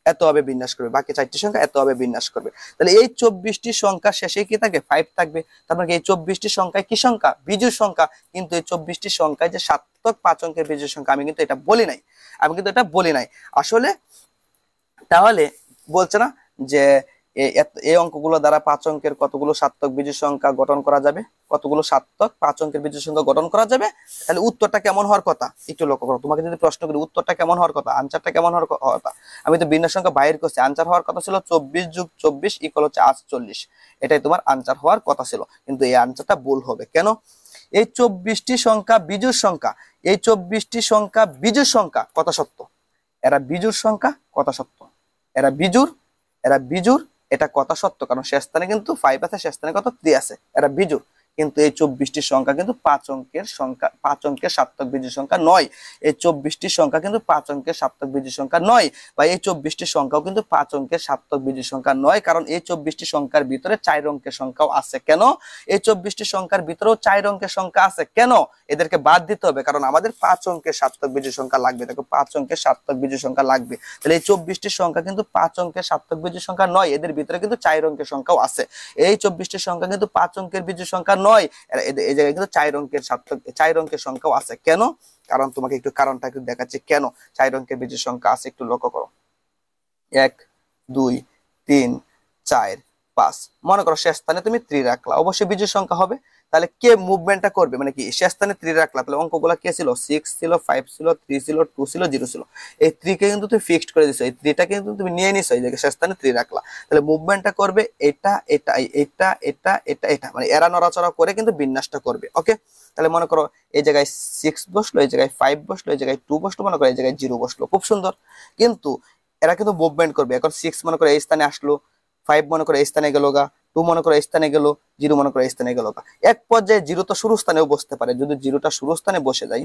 এতভাবে বিন্যাস করবে, বাকি 4টি সংখ্যা এতভাবে বিন্যাস করবে। তাহলে এই 24টি সংখ্যা শেষে কি থাকবে? 5 থাকবে। তার মানে এই 24টি সংখ্যায় কি সংখ্যা? বিজোড় সংখ্যা। কিন্তু এই 24টি সংখ্যায় যে সার্থক 5 অঙ্কের বিজোড় সংখ্যা, আমি কিন্তু এটা বলি নাই আসলে। তাহলে বলছে না যে এই অঙ্কগুলো দ্বারা 5 অঙ্কের কতগুলো সার্থক বিজোড় সংখ্যা গঠন করা যাবে? কতগুলো সার্থক 5 অঙ্কের বিজোড় সংখ্যা গঠন করা যাবে? তাহলে উত্তরটা কেমন হওয়ার কথা একটু লক্ষ্য করো। তোমাকে যদি প্রশ্ন করি উত্তরটা কেমন হওয়ার কথা, আনসারটা কেমন হওয়ার কথা, আমি তো বিন্যাস সংখ্যা বাইর করছি। আনসার হওয়ার কথা ছিল 24 + 24 = হচ্ছে 48। এটাই তোমার আনসার হওয়ার কথা ছিল, কিন্তু এই আনসারটা ভুল হবে। কেন? এই 24টি সংখ্যা বিজোড় সংখ্যা, এই 24টি সংখ্যা বিজোড় সংখ্যা কথা সত্য, এরা বিজোড় সংখ্যা কথা সত্য, এরা বিজোড়, এটা কথা সত্য। কারণ শেষ স্থানে কিন্তু 5 আছে, শেষ স্থানে কত? 3 আছে, এরা বিজোড়। কিন্তু এই 24টি সংখ্যা কিন্তু 5 অঙ্কের সংখ্যা, 5 অঙ্কের সার্থক বিজোড় সংখ্যা নয়। এই 24টি সংখ্যা কিন্তু 5 অঙ্কের সার্থক বিজোড় সংখ্যা নয়, বা এই 24টি সংখ্যাও কিন্তু 5 অঙ্কের সার্থক বিজোড় সংখ্যা নয়। কারণ এই 24টি সংখ্যার ভিতরে 4 অঙ্কের সংখ্যাও আছে। কেন? এই 24টি সংখ্যার ভিতরেও 4 অঙ্কের সংখ্যা আছে। কেন? এদেরকে বাদ দিতে হবে, কারণ আমাদের 5 অঙ্কের সার্থক বিজোড় সংখ্যা লাগবে। দেখো 5 অঙ্কের সার্থক বিজোড় সংখ্যা লাগবে। তাহলে এই 24টি সংখ্যা কিন্তু 5 অঙ্কের সার্থক বিজোড় সংখ্যা নয়, এদের ভিতরে কিন্তু 4 অঙ্কের সংখ্যাও আছে। এই 24টি সংখ্যা কিন্তু 5 অঙ্কের বিজোড় সংখ্যা নয়, এই জায়গায় কিন্তু 4 অঙ্কের সার্থক 4 অঙ্কের সংখ্যাও আছে। কেন? কারণ তোমাকে একটু কারণটা একটু দেখাচ্ছি কেন 4 অঙ্কের বিজোড় সংখ্যা আছে, একটু লক্ষ্য করো। 1 2 3 4 5, মনে করো শেষ স্থানে তুমি 3 রাখলা, অবশ্যই বিজোড় সংখ্যা হবে। তাহলে কে মুভমেন্টটা করবে? মানে কি শেষ স্থানে 3 রাখলা, তাহলে অঙ্কগুলো কে ছিল? 6 ছিল, 5 ছিল, 3 ছিল, 2 ছিল, 0 ছিল। এই 3 কে কিন্তু তুমি ফিক্সড করে দিছো, এই 3 টা কিন্তু তুমি নিয়ে নিছো, এই জায়গায় শেষ স্থানে 3 রাখলা। তাহলে মুভমেন্টটা করবে এটা এটা এটা এটা এটা এটা, মানে এরা নড়াচড়া করে কিন্তু বিন্যাসটা করবে। ওকে, তাহলে মনে করো এই জায়গায় 6 বসলো, এই জায়গায় 5 বসলো, এই জায়গায় 2 বসলো, মনে করো এই জায়গায় 0 বসলো, খুব সুন্দর। কিন্তু এরা কিন্তু মুভমেন্ট করবে। এখন 6 মনে করো এই স্থানে আসলো, 5 মনে করো এই স্থানে গেল গা, 2 মনে করো এই স্থানে গেল, 0 মনে করো এই স্থানে গেল গা। এক পর্যায়ে 0 তো শুরু স্থানেও বসতে পারে। যদি 0টা শুরু স্থানে বসে যায়,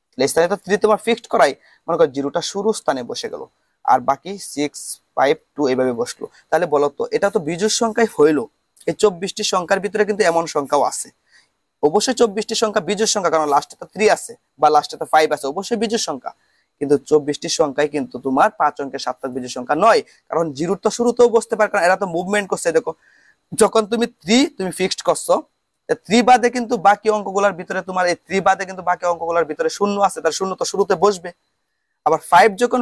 তাহলে এই স্থানে তো 3 তোমার ফিক্সড করাই, মনে করো 0টা শুরু স্থানে বসে গেল, আর বাকি 6 5 2 এইভাবে বসলো। তাহলে বলো তো এটা তো বিজোড় সংখ্যায় হইলো। এই 24টি সংখ্যার ভিতরে কিন্তু এমন সংখ্যাও আছে। অবশ্যই 24টি সংখ্যা বিজোড় সংখ্যা, কারণ লাস্টে তো 3 আছে বা লাস্টে তো 5 আছে, অবশ্যই বিজোড় সংখ্যা। কিন্তু 24টি সংখ্যায় কিন্তু তোমার 5 অঙ্কের সার্থক বিজোড় সংখ্যা নয়, কারণ 0 তো শুরুতেও বসতে পারে, কারণ এরা তো মুভমেন্ট করছে। দেখো যখন তুমি 3 তুমি ফিক্সড করছো, 3 বাদে কিন্তু বাকি অঙ্কগুলোর ভিতরে তোমার এই 3 বাদে কিন্তু বাকি অঙ্কগুলোর ভিতরে শূন্য আছে, তার শূন্য তো শুরুতে বসবে। আবার 5 যখন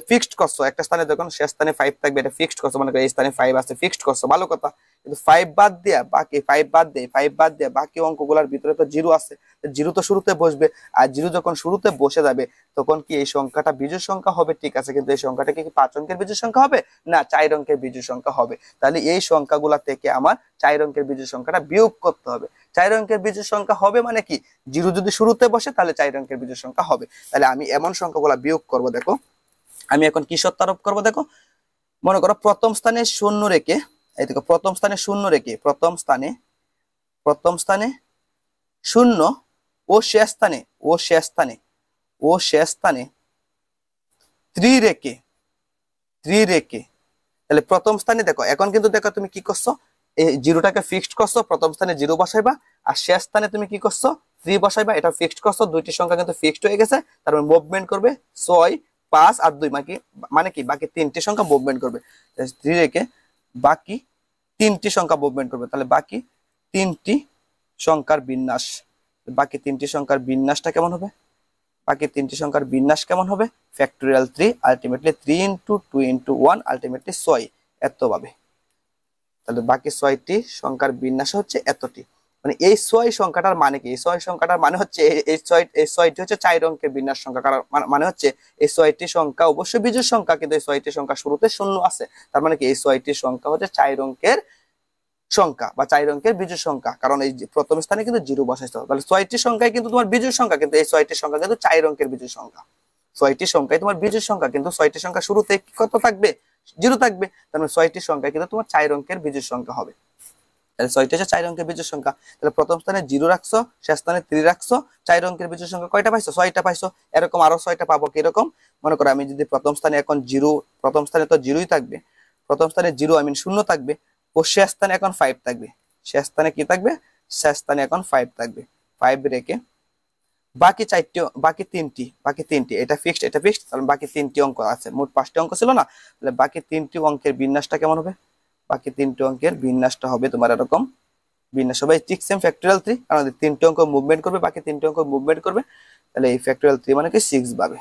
ফিক্সড করছো, একটা স্থানে যখন শেষ স্থানে 5 থাকবে, এটা ফিক্সড করছো, মানে এই স্থানে 5 আছে, ফিক্সড করছো, ভালো কথা। কিন্তু 5 বাদ দিয়া বাকি 5 বাদ দিয়া বাকি অঙ্কগুলোর ভিতরে তো 0 আছে, 0 তো শুরুতে বসবে। আর 0 যখন শুরুতে বসে যাবে, তখন কি এই সংখ্যাটা বিজোড় সংখ্যা হবে? ঠিক আছে, কিন্তু এই সংখ্যাটা কি 5 অঙ্কের বিজোড় সংখ্যা হবে না, 4 অঙ্কের বিজোড় সংখ্যা হবে। তাহলে এই সংখ্যাগুলা থেকে আমার 4 অঙ্কের বিজোড় সংখ্যাটা বিয়োগ করতে হবে। 4 অঙ্কের বিজোড় সংখ্যা হবে মানে কি, 0 যদি শুরুতে বসে তাহলে 4 অঙ্কের বিজোড় সংখ্যা হবে। তাহলে আমি এমন সংখ্যাগুলা বিয়োগ করব। দেখো আমি এখন কি শর্ত আরোপ করবো, দেখো মনে করো প্রথম স্থানে শূন্য রেখে, এই দেখো প্রথম স্থানে শূন্য রেখে, প্রথম স্থানে শূন্য, ও শেষ স্থানে 3 রেখে, তাহলে প্রথম স্থানে দেখো, এখন কিন্তু দেখো তুমি কি করছো, এই 0টাকে ফিক্সড করছো, প্রথম স্থানে 0 বসাইবা, আর শেষ স্থানে তুমি কি করছো 3 বসাইবা, এটা ফিক্সড করছো। দুইটি সংখ্যা কিন্তু ফিক্সড হয়ে গেছে, তারপর মুভমেন্ট করবে 6 5 আর 2, মানে কি বাকি 3টি সংখ্যা মুভমেন্ট করবে। 3 রেখে বাকি 3টি সংখ্যা মুভমেন্ট করবে, তাহলে বাকি 3টি সংখ্যার বিন্যাস, বাকি তিনটি সংখ্যার বিন্যাসটা কেমন হবে? বাকি তিনটি সংখ্যার বিন্যাস কেমন হবে? Factorial 3 ultimately 3 into 2 into 1 ultimately 6 এত পাবে। তাহলে বাকি 6টি সংখ্যার বিন্যাস হচ্ছে এতটি। মানে এই 6 সংখ্যাটার মানে কি? এই 6 সংখ্যাটার মানে হচ্ছে এই 6টি হচ্ছে 4 অঙ্কের বিন্যাস সংখ্যা। কারণ মানে হচ্ছে এই 6টি সংখ্যা অবশ্যই বিজোড় সংখ্যা, কিন্তু এই 6টি সংখ্যা শুরুতে শূন্য আছে। তার মানে কি এই 6টি সংখ্যা হচ্ছে 4 অঙ্কের সংখ্যা বা 4 অঙ্কের বিজোড় সংখ্যা। কারণ এই প্রথম স্থানে কিন্তু জিরো বসাইতে হবে। তাহলে 6টি সংখ্যাই কিন্তু তোমার বিজোড় সংখ্যা, কিন্তু এই 6টি সংখ্যা কিন্তু 4 অঙ্কের বিজোড় সংখ্যা। 6টি সংখ্যাই তোমার বিজোড় সংখ্যা, কিন্তু 6টি সংখ্যা শুরুতে কত থাকবে? জিরো থাকবে। তার মানে 6টি সংখ্যা কিন্তু তোমার 4 অঙ্কের বিজোড় সংখ্যা হবে। তাহলে 6টি হচ্ছে 4 অঙ্কের বিজোড় সংখ্যা। তাহলে প্রথম স্থানে 0 রাখছো, শেষ স্থানে 3 রাখছো, 4 অঙ্কের বিজোড় সংখ্যা কয়টা পাইছো? 6টা পাইছো। এরকম আরো 6টা পাবো। কিরকম? মনে করো আমি যদি প্রথম স্থানে এখন 0, প্রথম স্থানে তো 0ই থাকবে, প্রথম স্থানে 0 আই মিন 0 থাকবে, ও শেষ স্থানে এখন 5 থাকবে। শেষ স্থানে কি থাকবে? শেষ স্থানে এখন 5 থাকবে। 5 রেখে বাকি 4টি, বাকি তিনটি এটা ফিক্সড, এটা ফিক্সড। কারণ বাকি 3টি অঙ্ক আছে, মোট 5টি অঙ্ক ছিল না। তাহলে বাকি 3টি অঙ্কের বিন্যাসটা কেমন হবে? বাকি 3টি অঙ্কের বিন্যাসটা হবে তোমার এরকম। বিন্যাস হবে 6m ফ্যাক্টোরিয়াল 3, কারণ 3টি অঙ্ক মুভমেন্ট করবে, বাকি 3টি অঙ্ক মুভমেন্ট করবে। তাহলে এই ফ্যাক্টোরিয়াল 3 মানে কি 6 পাবে।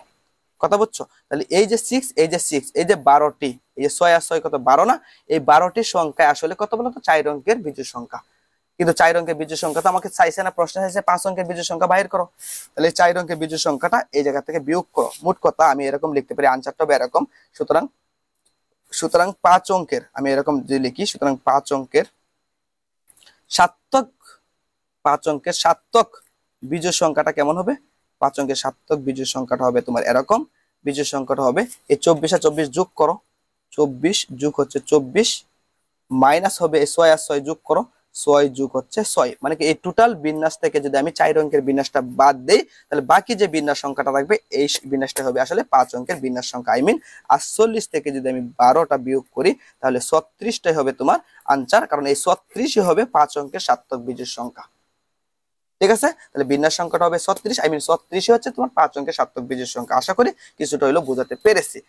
কথা বুঝছো? তাহলে এই যে 6, এই যে 6, এই যে 12টি, এই যে 6 আর 6 কত? 12 না? এই 12টি সংখ্যা আসলে কত বলতো? 4 অঙ্কের বিজোড় সংখ্যা। কিন্তু 4 অঙ্কের বিজোড় সংখ্যা তো আমাকে চাইছে না, প্রশ্ন চাইছে 5 অঙ্কের বিজোড় সংখ্যা বাইর করো। তাহলে 4 অঙ্কের বিজোড় সংখ্যাটা এই জায়গা থেকে বিয়োগ করো। মোট কথা আমি এরকম লিখতে পারি, আনসারটা হবে এরকম। সুতরাং সুতরাং 5 অঙ্কের আমি এরকম যদি লিখি, সুতরাং 5 অঙ্কের সার্থক, 5 অঙ্কের সার্থক বিজোড় সংখ্যাটা কেমন হবে? 5 অঙ্কের সার্থক বিজোড় সংখ্যাটা হবে তোমার এরকম। বিজোড় সংখ্যাটা হবে এই 24 আর 24 যোগ করো, 24 যোগ হচ্ছে 24 মাইনাস হবে এই 6 আর 6 যোগ করো, 6 যোগ হচ্ছে 6। মানে কি এই টোটাল বিন্যাস থেকে যদি আমি 4 অঙ্কের বিন্যাসটা বাদ দেই, তাহলে বাকি যে বিন্যাস সংখ্যাটা থাকবে এই বিন্যাসটা হবে আসলে 5 অঙ্কের বিন্যাস সংখ্যা। আই মিন 48 থেকে যদি আমি 12টা বিয়োগ করি, তাহলে 36টাই হবে তোমার আনসার। কারণ এই 36ই হবে 5 অঙ্কের সার্থক বিজোড় সংখ্যা। ঠিক আছে? তাহলে বিন্যাস সংখ্যাটা হবে 36, আই মিন 36ই হচ্ছে তোমার 5 অঙ্কের সার্থক বিজোড় সংখ্যা। আশা করি কিছুটা হইলো বোঝাতে পেরেছি।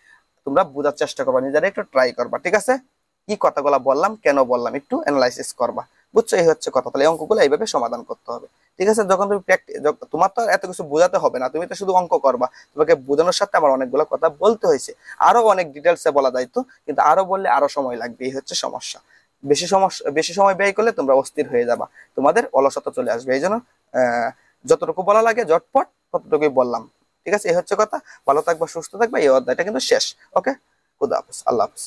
তোমরা বোঝার চেষ্টা করবা, নিজেরা একটু ট্রাই করবা। ঠিক আছে? কি কথাগুলো বললাম, কেন বললাম, একটু অ্যানালাইসিস করবা। বুঝছো? এই হচ্ছে কথা। তাহলে অঙ্কগুলো এইভাবে সমাধান করতে হবে। ঠিক আছে? যখন তুমি তোমার তো এত কিছু বোঝাতে হবে না, তুমি তো শুধু অঙ্ক করবা। তোমাকে বোঝানোর সাথে আমার অনেকগুলো কথা বলতে হয়েছে, আরো অনেক ডিটেলসে বলা যাইতো, কিন্তু আরো বললে আরো সময় লাগবে। এই হচ্ছে সমস্যা। বেশি সময় ব্যয় করলে তোমরা অস্থির হয়ে যাবা, তোমাদের অলসতা চলে আসবে। এই জন্য যতটুকু বলা লাগে ঝটপট ততটুকুই বললাম। ঠিক আছে? এই হচ্ছে কথা। ভালো থাকবা, সুস্থ থাকবা। এই অধ্যায়টা কিন্তু শেষ। ওকে, খুদা হাফেজ, আল্লাহ হাফেজ।